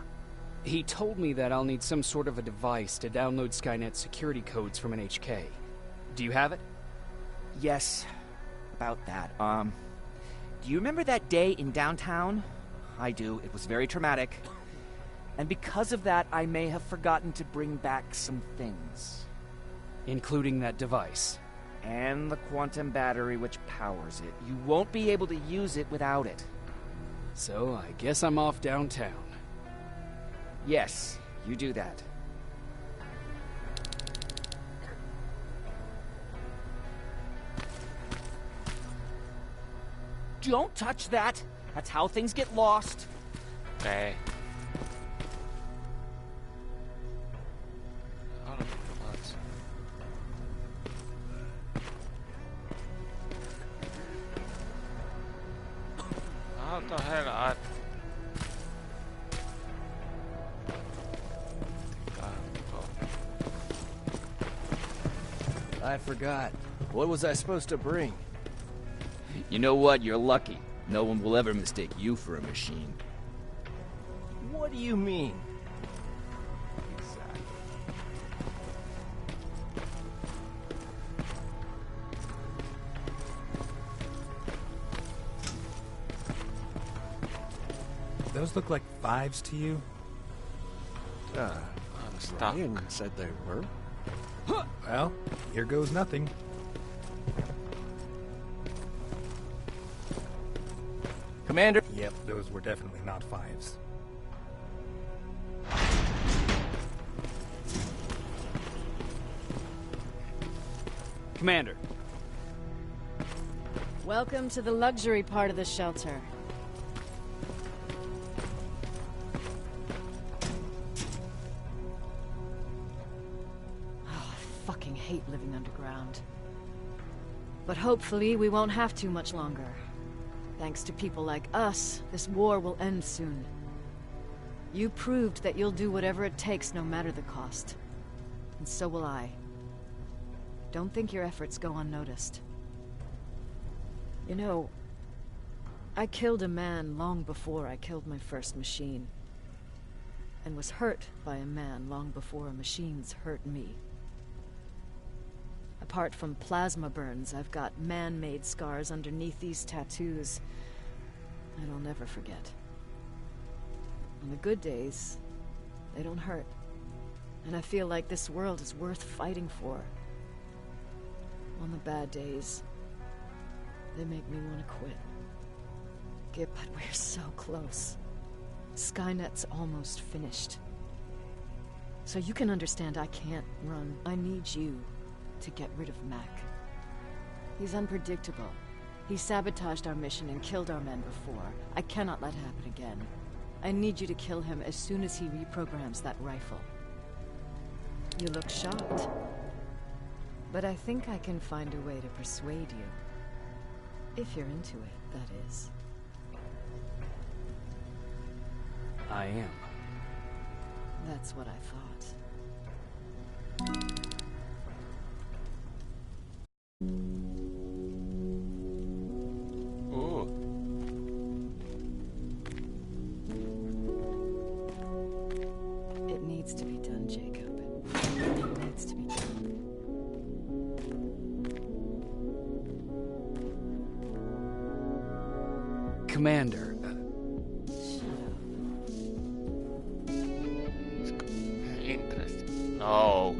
He told me that I'll need some sort of a device to download Skynet's security codes from an HK. Do you have it? Yes, about that. Do you remember that day in downtown? I do. It was very traumatic. And because of that, I may have forgotten to bring back some things. Including that device. And the quantum battery which powers it. You won't be able to use it without it. So I guess I'm off downtown. Yes, you do that. Don't touch that! That's how things get lost. Okay. How the hell I forgot. What was I supposed to bring? You know what? You're lucky. No one will ever mistake you for a machine. What do you mean? Exactly. Those look like 5s to you? I'm stuck. Ryan said they were. Well, here goes nothing. Commander? Yep, those were definitely not 5s. Commander. Welcome to the luxury part of the shelter. Oh, I fucking hate living underground. But hopefully we won't have to much longer. Thanks to people like us, this war will end soon. You proved that you'll do whatever it takes, no matter the cost. And so will I. Don't think your efforts go unnoticed. You know, I killed a man long before I killed my first machine. And was hurt by a man long before machines hurt me. Apart from plasma burns, I've got man-made scars underneath these tattoos that I'll never forget. On the good days, they don't hurt. And I feel like this world is worth fighting for. On the bad days, they make me want to quit. Gip, but we're so close. Skynet's almost finished. So you can understand I can't run. I need you to get rid of Mac. He's unpredictable. He sabotaged our mission and killed our men before. I cannot let it happen again. I need you to kill him as soon as he reprograms that rifle. You look shocked. But I think I can find a way to persuade you. If you're into it, that is. I am. That's what I thought. Ooh. It needs to be done, Jacob. It needs to be done. Commander. Interesting. No.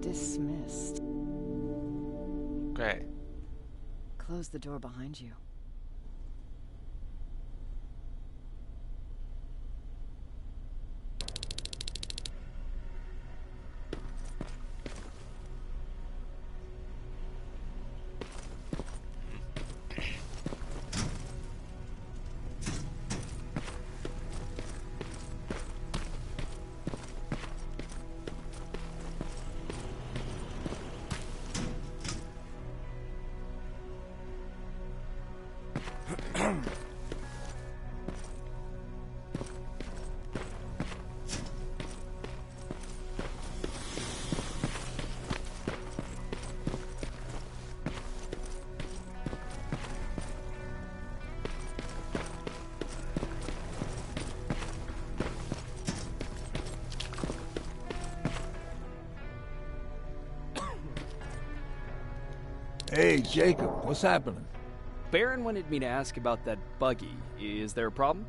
Dismissed. Okay. Close the door behind you. Hey, Jacob, what's happening? Baron wanted me to ask about that buggy. Is there a problem?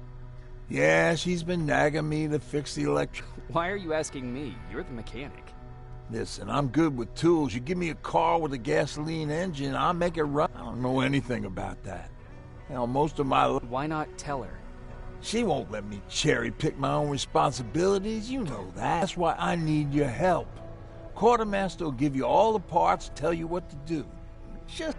Yeah, she's been nagging me to fix the electric. Why are you asking me? You're the mechanic. Listen, I'm good with tools. You give me a car with a gasoline engine, I'll make it run. I don't know anything about that. Hell, most of my... Why not tell her? She won't let me cherry-pick my own responsibilities, you know that. That's why I need your help. Quartermaster will give you all the parts, tell you what to do. Just...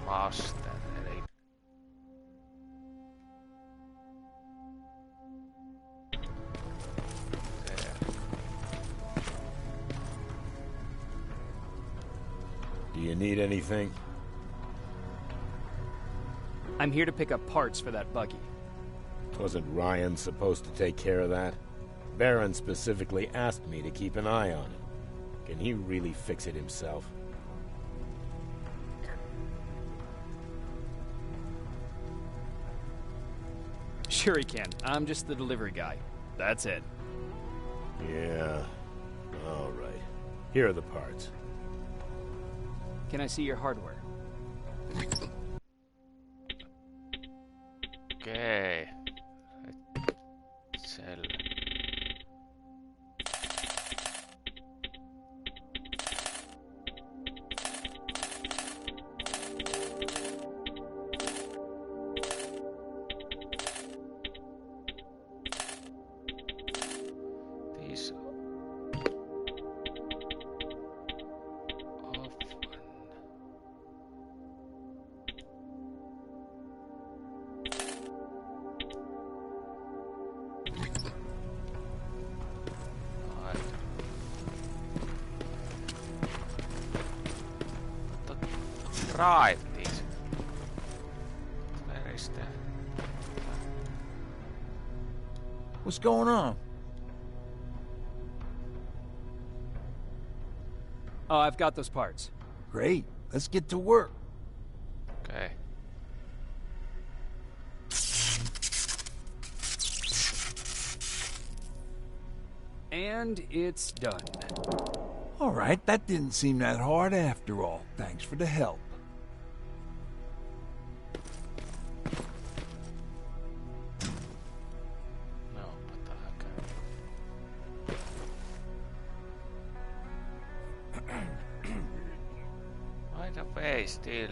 Master, eli... Do you need anything? I'm here to pick up parts for that buggy. Wasn't Ryan supposed to take care of that? Baron specifically asked me to keep an eye on it. Can he really fix it himself? Sure he can. I'm just the delivery guy. That's it. Yeah. All right. Here are the parts. Can I see your hardware? Okay. Sell. These drive these. Where is that? What's going on? Oh, I've got those parts. Great. Let's get to work. Okay. And it's done. All right, that didn't seem that hard after all. Thanks for the help. No, what the heck? Right away still.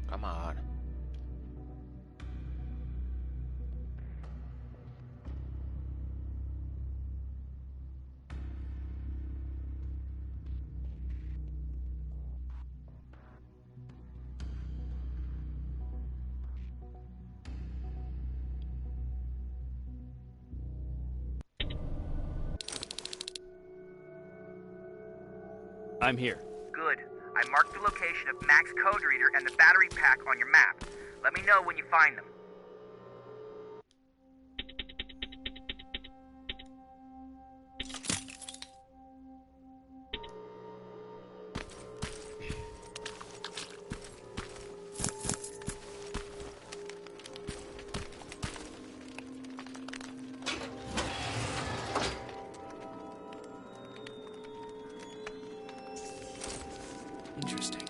Come on. I'm here. Good. I marked the location of Mac's code reader and the battery pack on your map. Let me know when you find them. Interesting.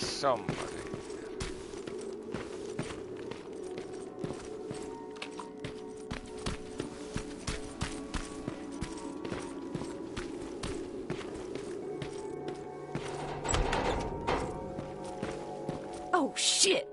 Somebody. Oh, shit!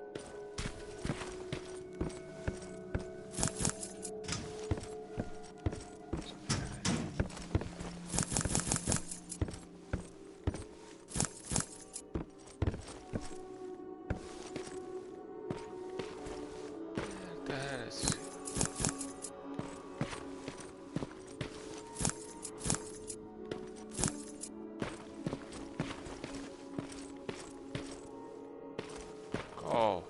Oh.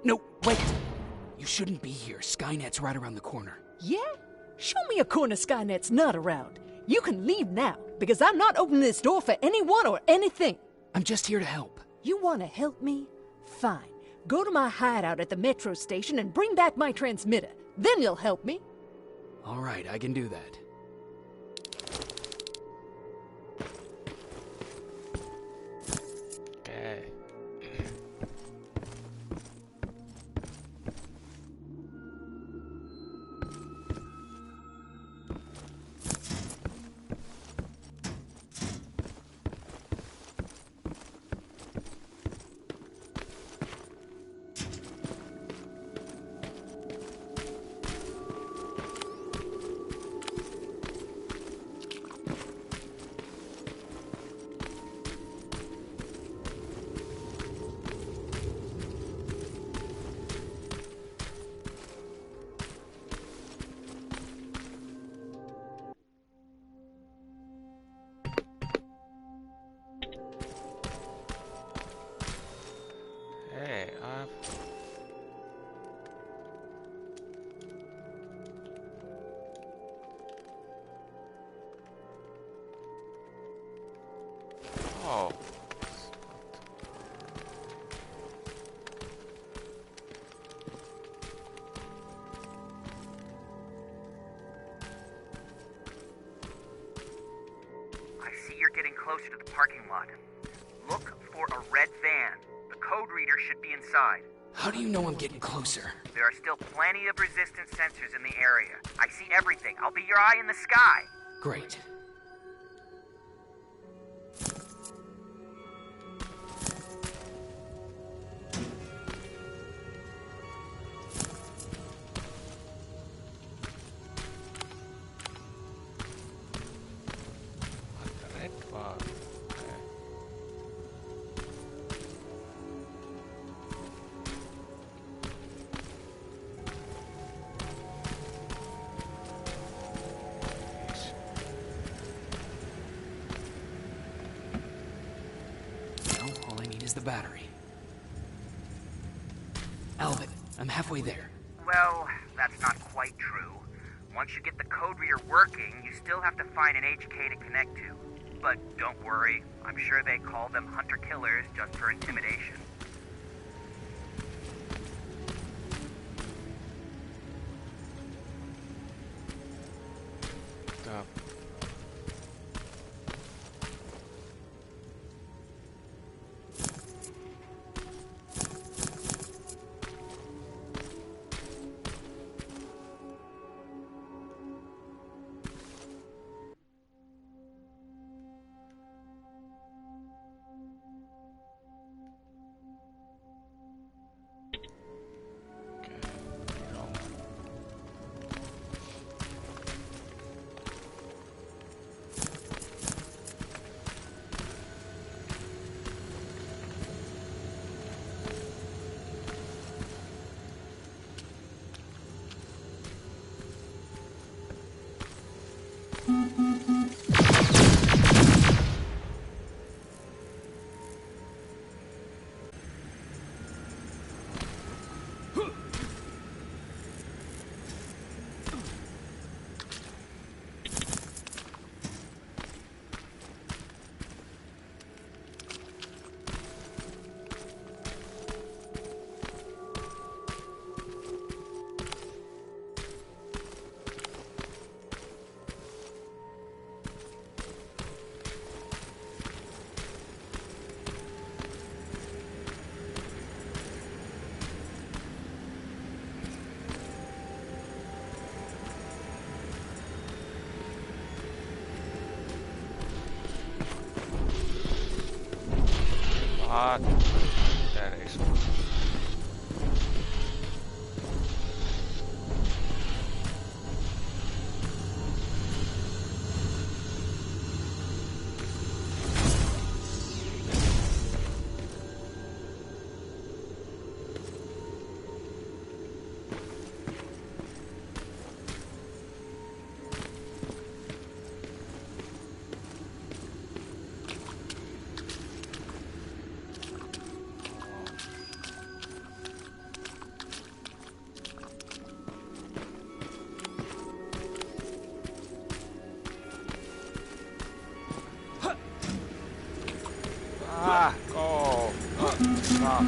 No, wait! You shouldn't be here. Skynet's right around the corner. Yeah? Show me a corner Skynet's not around. You can leave now, because I'm not opening this door for anyone or anything. I'm just here to help. You want to help me? Fine. Go to my hideout at the metro station and bring back my transmitter. Then you'll help me. All right, I can do that. Okay. Oh. I see you're getting closer to the parking lot. Look for a red van. The code reader should be inside. How do you know I'm getting closer? There are still plenty of resistance sensors in the area. I see everything. I'll be your eye in the sky. Great. The battery. Alvin, I'm halfway there. Well, that's not quite true. Once you get the code reader working, you still have to find an HK to connect to. But don't worry, I'm sure they call them hunter-killers just for intimidation. Stop. That is. Stop.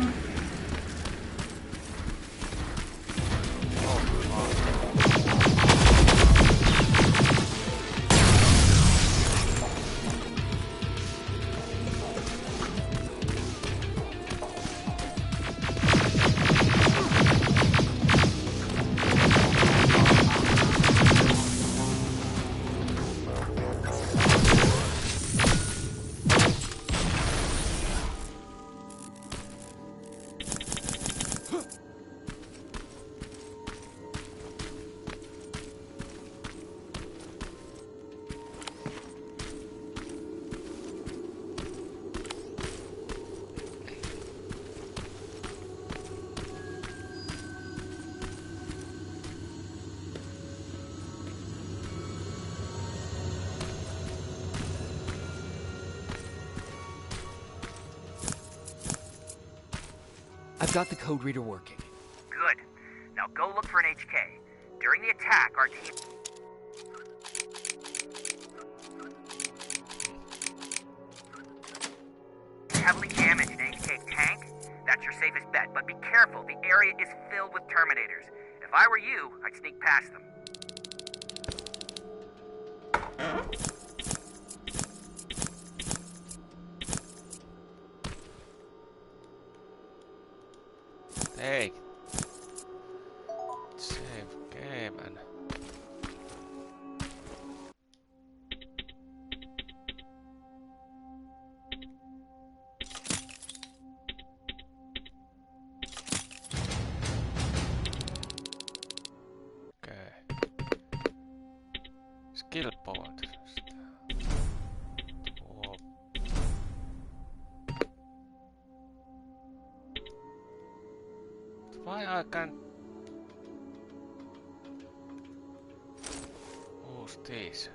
I've got the code reader working. Good. Now go look for an HK. During the attack, our team... heavily damaged HK tank, that's your safest bet. But be careful, the area is filled with Terminators. If I were you, I'd sneak past them. Hey. Save game and... Skill point. Why I can't use these?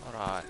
Alright.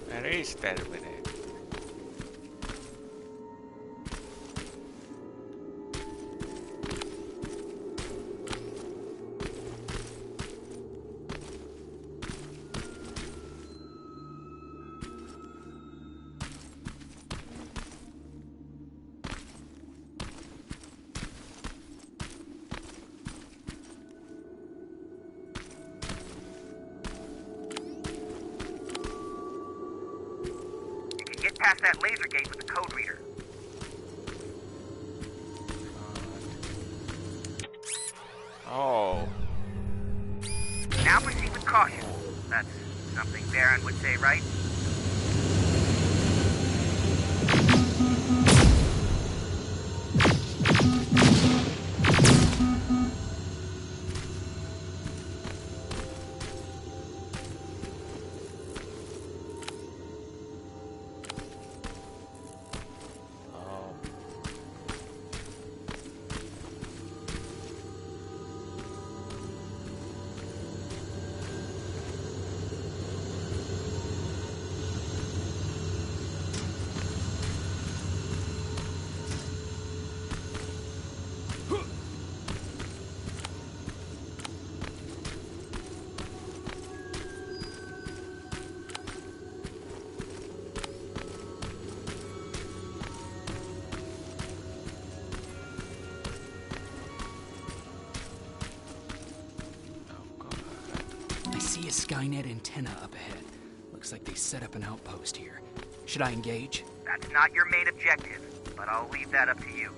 Where is Terminator? Past that laser gate with the code reader. Oh. Now proceed with caution. That's something Baron would say, right? I see a Skynet antenna up ahead. Looks like they set up an outpost here. Should I engage? That's not your main objective, but I'll leave that up to you.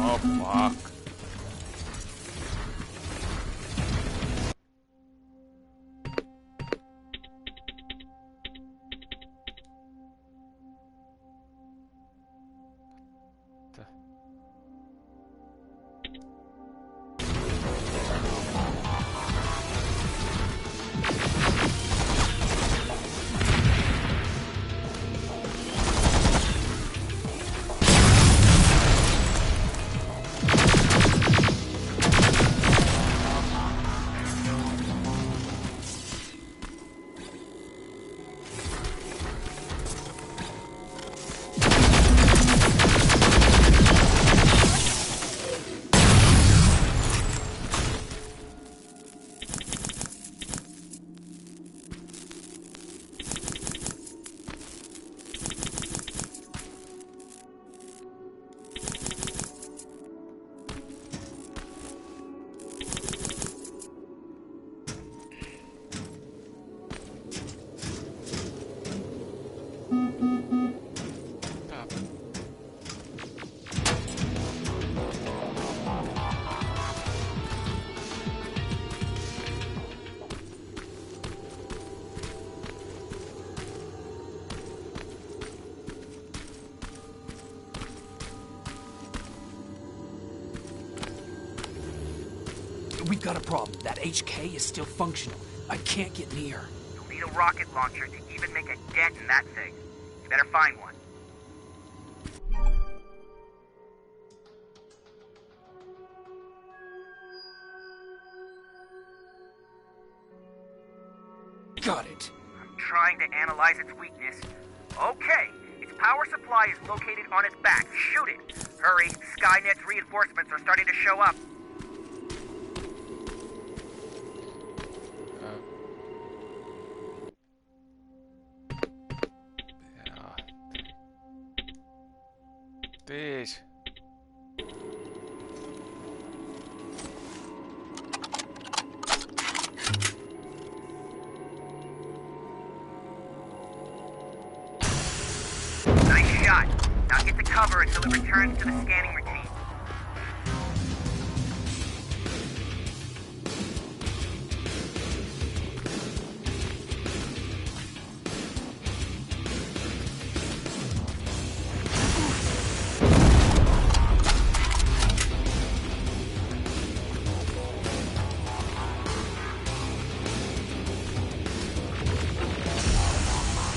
Oh, fuck. We've got a problem. That HK is still functional. I can't get near. You'll need a rocket launcher to even make a dent in that thing. You better find one. Got it. I'm trying to analyze its weakness. Okay, its power supply is located on its back. Shoot it. Hurry, Skynet's reinforcements are starting to show up. This. Nice shot. Now get to cover until it returns to the scanning routine.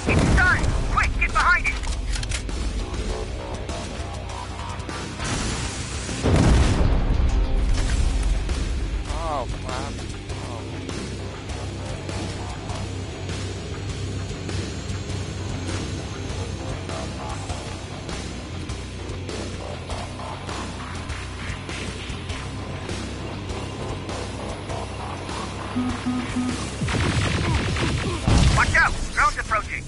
It's done! Quick, get behind it! Oh, crap. Oh. Watch out! Drone's approaching!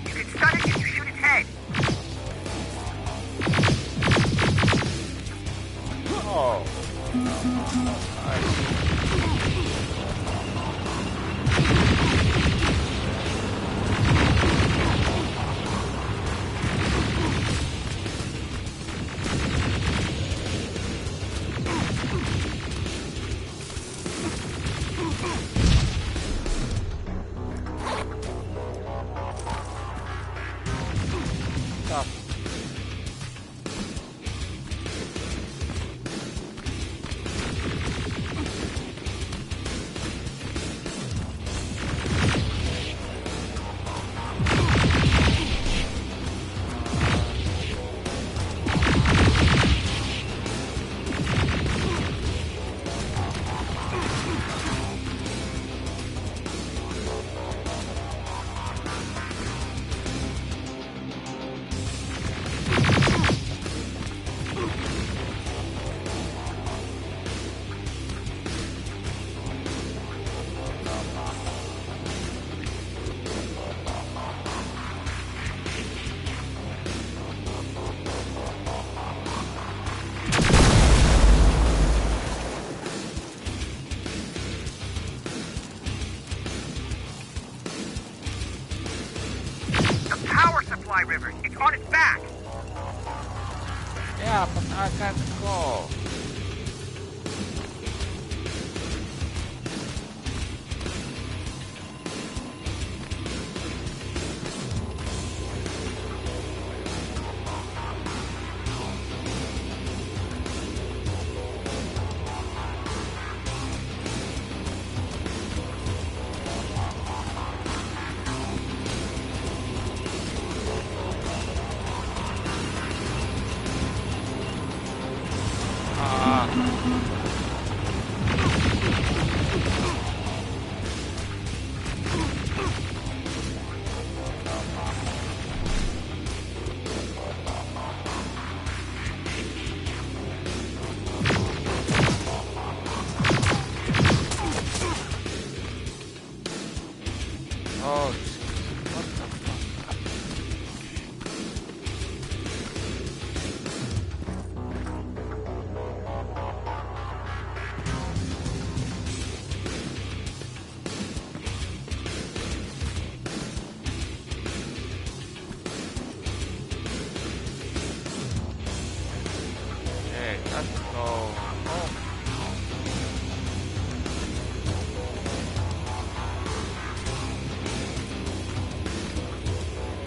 You can stun it if you shoot its head. Oh. Yeah, but I can't go. Oh, what the fuck? Okay, let's go home.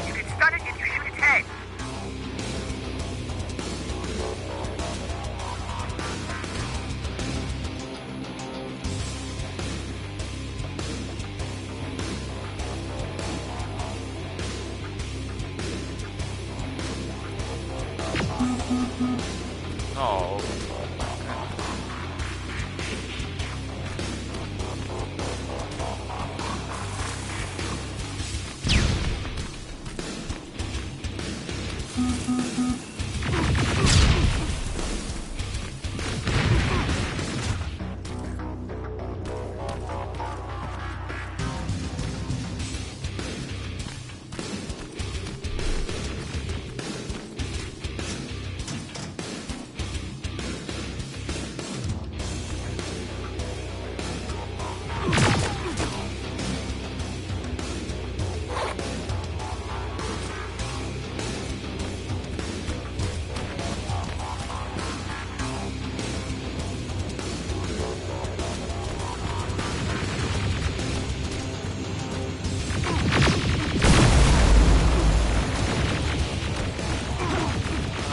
You can stun it if you shoot its head. No.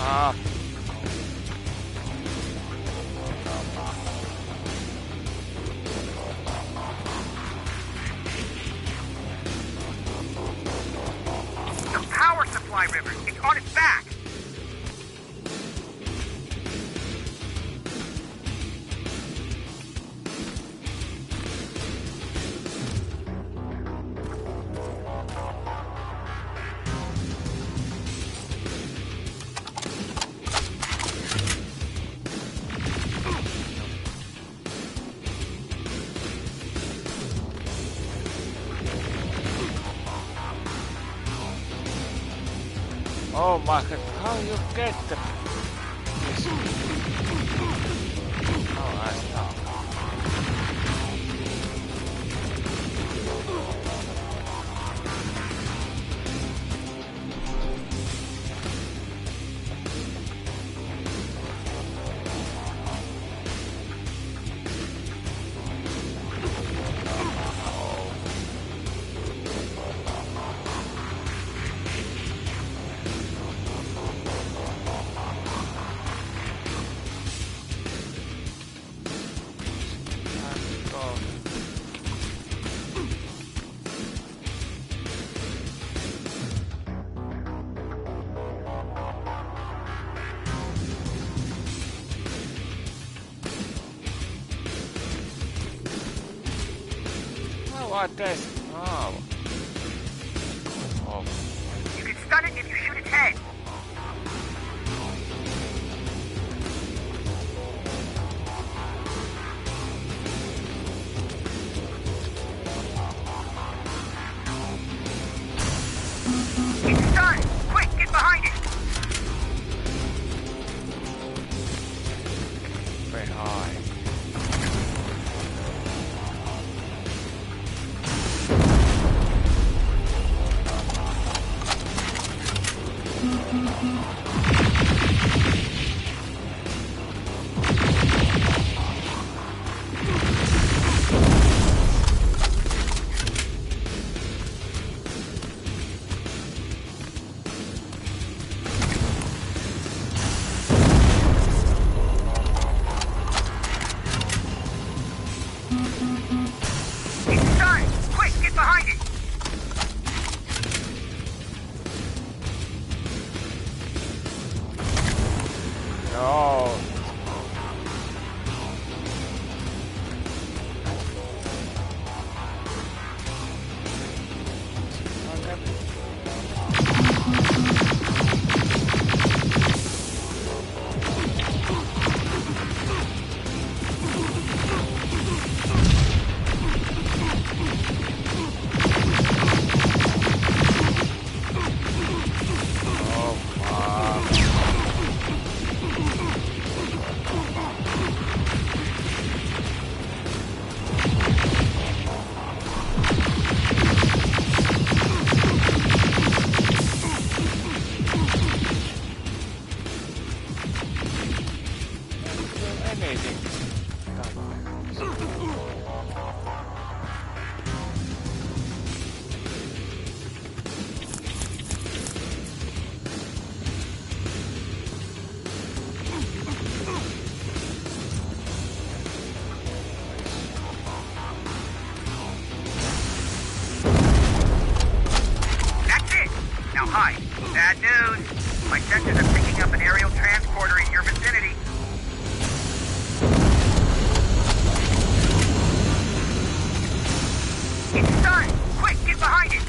Ah. The power supply river. It's on its back. Oh my god, how you get the... Oh, I stop. What this? Oh. Oh. You can stun it if you shoot its head. It's stunned! Quick, get behind it! Very high. Oh. Bad news. My sensors are picking up an aerial transporter in your vicinity. It's done! Quick, get behind it!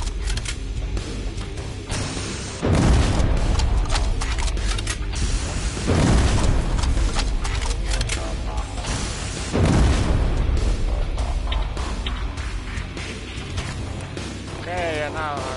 Okay, and now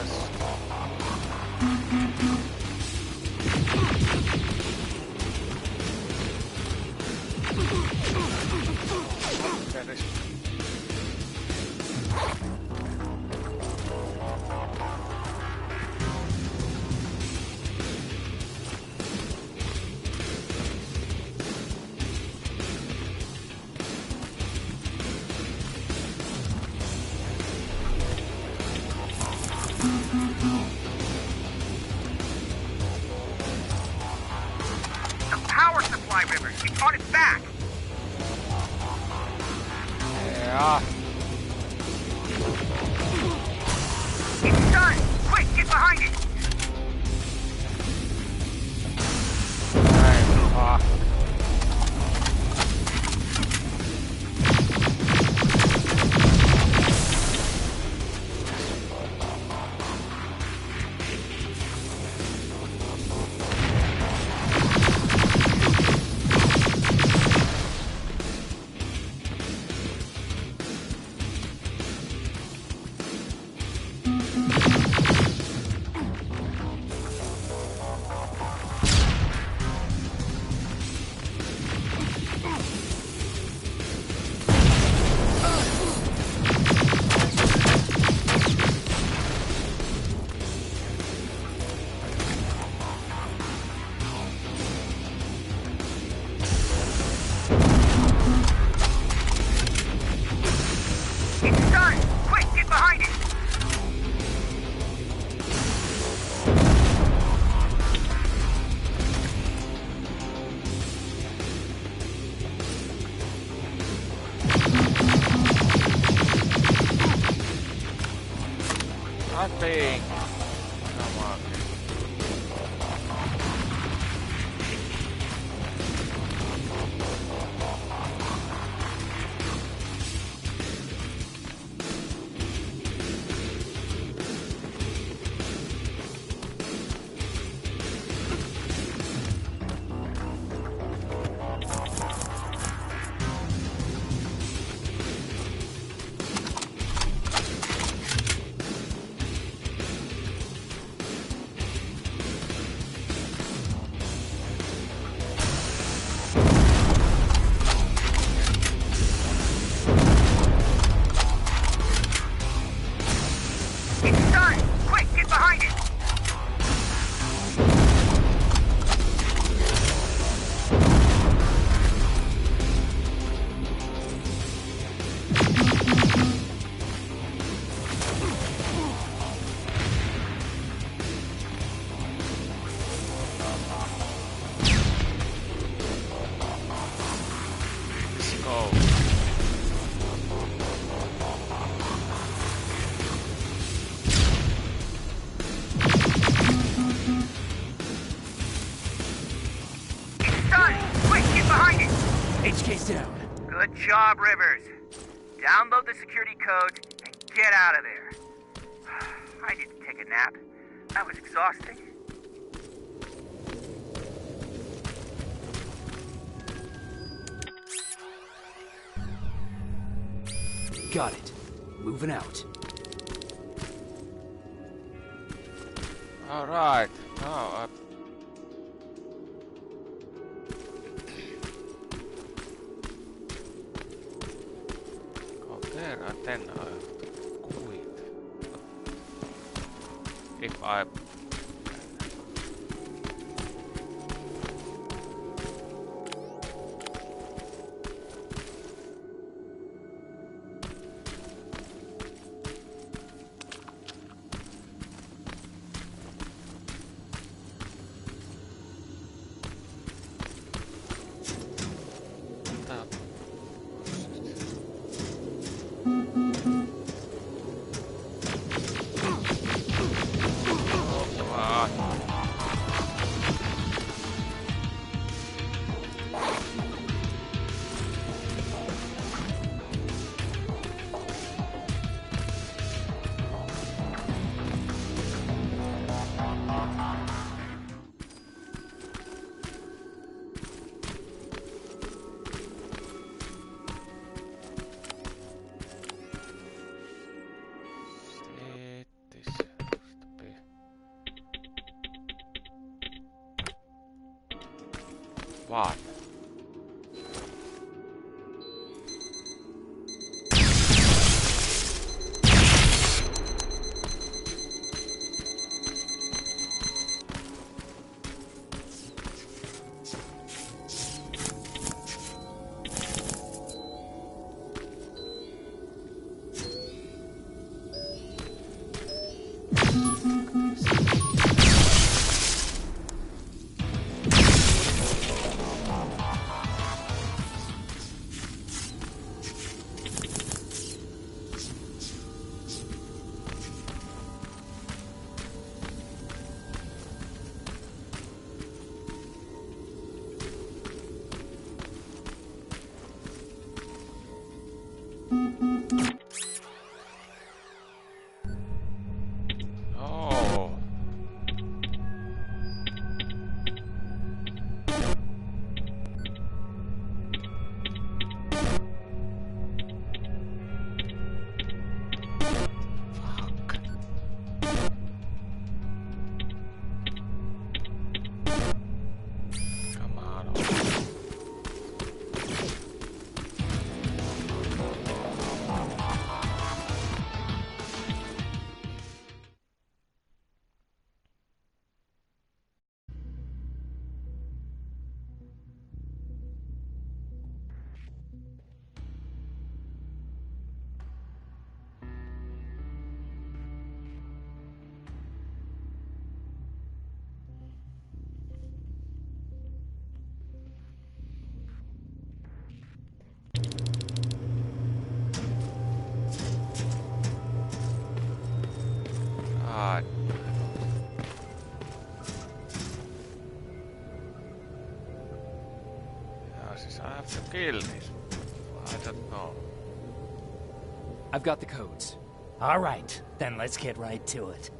nothing. Come on. HK's down. Good job, Rivers. Download the security code and get out of there. I need to take a nap. That was exhausting. Got it. Moving out. Alright. Now, go there and then quit. If I... What? Kill this. I don't know. I've got the codes. All right, then let's get right to it.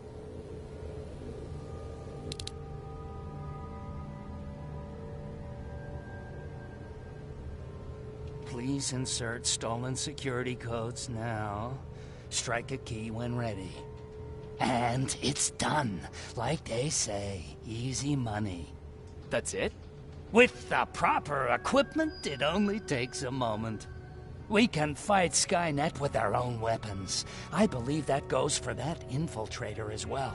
Please insert stolen security codes now. Strike a key when ready. And it's done. Like they say, easy money. That's it? With the proper equipment, it only takes a moment. We can fight Skynet with our own weapons. I believe that goes for that infiltrator as well.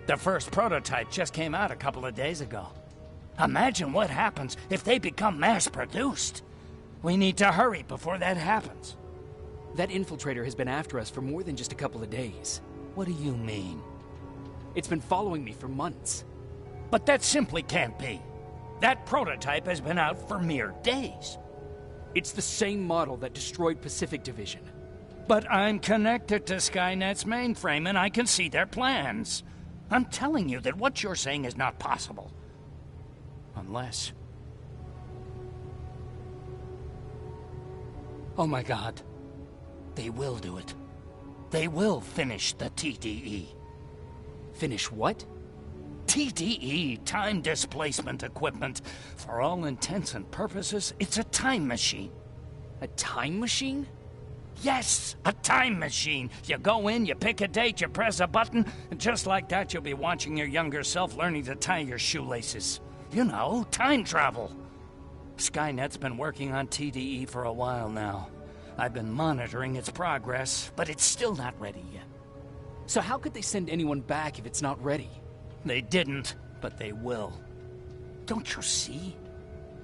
The first prototype just came out a couple of days ago. Imagine what happens if they become mass-produced. We need to hurry before that happens. That infiltrator has been after us for more than just a couple of days. What do you mean? It's been following me for months. But that simply can't be. That prototype has been out for mere days. It's the same model that destroyed Pacific Division. But I'm connected to Skynet's mainframe and I can see their plans. I'm telling you that what you're saying is not possible. Unless... Oh my God. They will do it. They will finish the TDE. Finish what? TDE, time displacement equipment. For all intents and purposes, it's a time machine. A time machine? Yes, a time machine. You go in, you pick a date, you press a button, and just like that you'll be watching your younger self learning to tie your shoelaces. You know, time travel. Skynet's been working on TDE for a while now. I've been monitoring its progress, but it's still not ready yet. So how could they send anyone back if it's not ready? They didn't, but they will. Don't you see?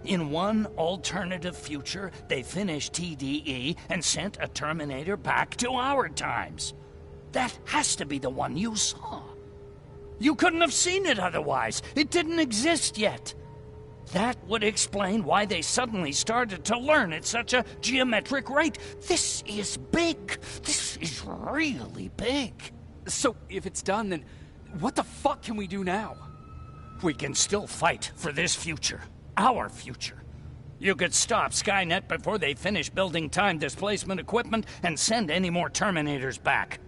In one alternative future, they finished TDE and sent a Terminator back to our times. That has to be the one you saw. You couldn't have seen it otherwise. It didn't exist yet. That would explain why they suddenly started to learn at such a geometric rate. This is big. This is really big. So, if it's done, then what the fuck can we do now? We can still fight for this future. Our future. You could stop Skynet before they finish building time displacement equipment and send any more Terminators back.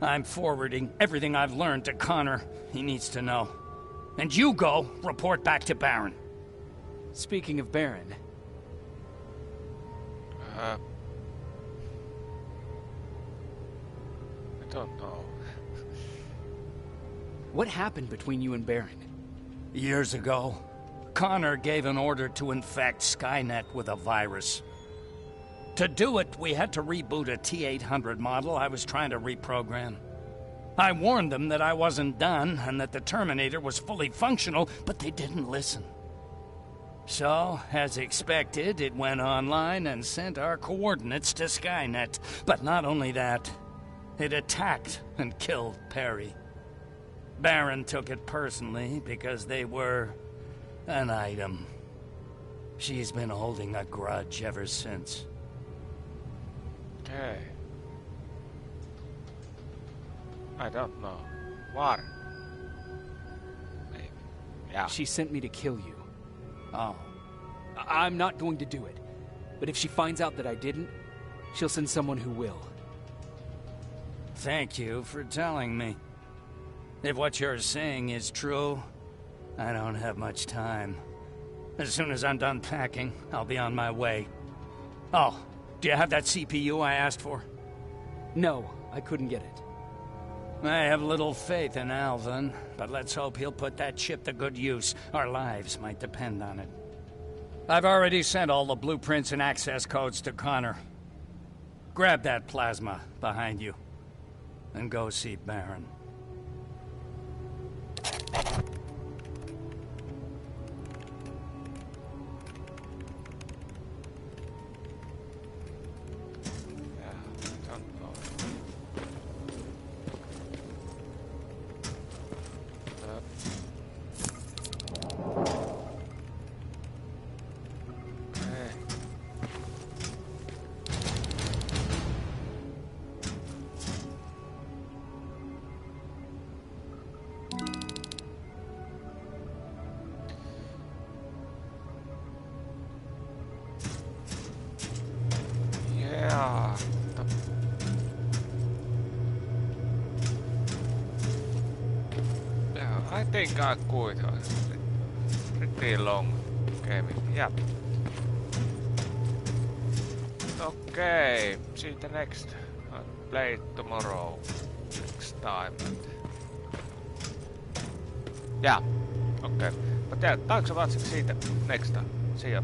I'm forwarding everything I've learned to Connor. He needs to know. And you go report back to Baron. Speaking of Baron... I don't know. What happened between you and Baron? Years ago, Connor gave an order to infect Skynet with a virus. To do it, we had to reboot a T-800 model I was trying to reprogram. I warned them that I wasn't done and that the Terminator was fully functional, but they didn't listen. So, as expected, it went online and sent our coordinates to Skynet. But not only that, it attacked and killed Perry. Baron took it personally because they were an item. She's been holding a grudge ever since. Okay. I don't know. What? Maybe. Yeah. She sent me to kill you. Oh. I'm not going to do it. But if she finds out that I didn't, she'll send someone who will. Thank you for telling me. If what you're saying is true, I don't have much time. As soon as I'm done packing, I'll be on my way. Oh, do you have that CPU I asked for? No, I couldn't get it. I have little faith in Alvin, but let's hope he'll put that chip to good use. Our lives might depend on it. I've already sent all the blueprints and access codes to Connor. Grab that plasma behind you, and go see Baron. I think I quit. Pretty long game. Yeah. Okay, see the next. I'll play it tomorrow. Next time. Yeah. Okay. But yeah, thanks for watching. See you next time. See ya.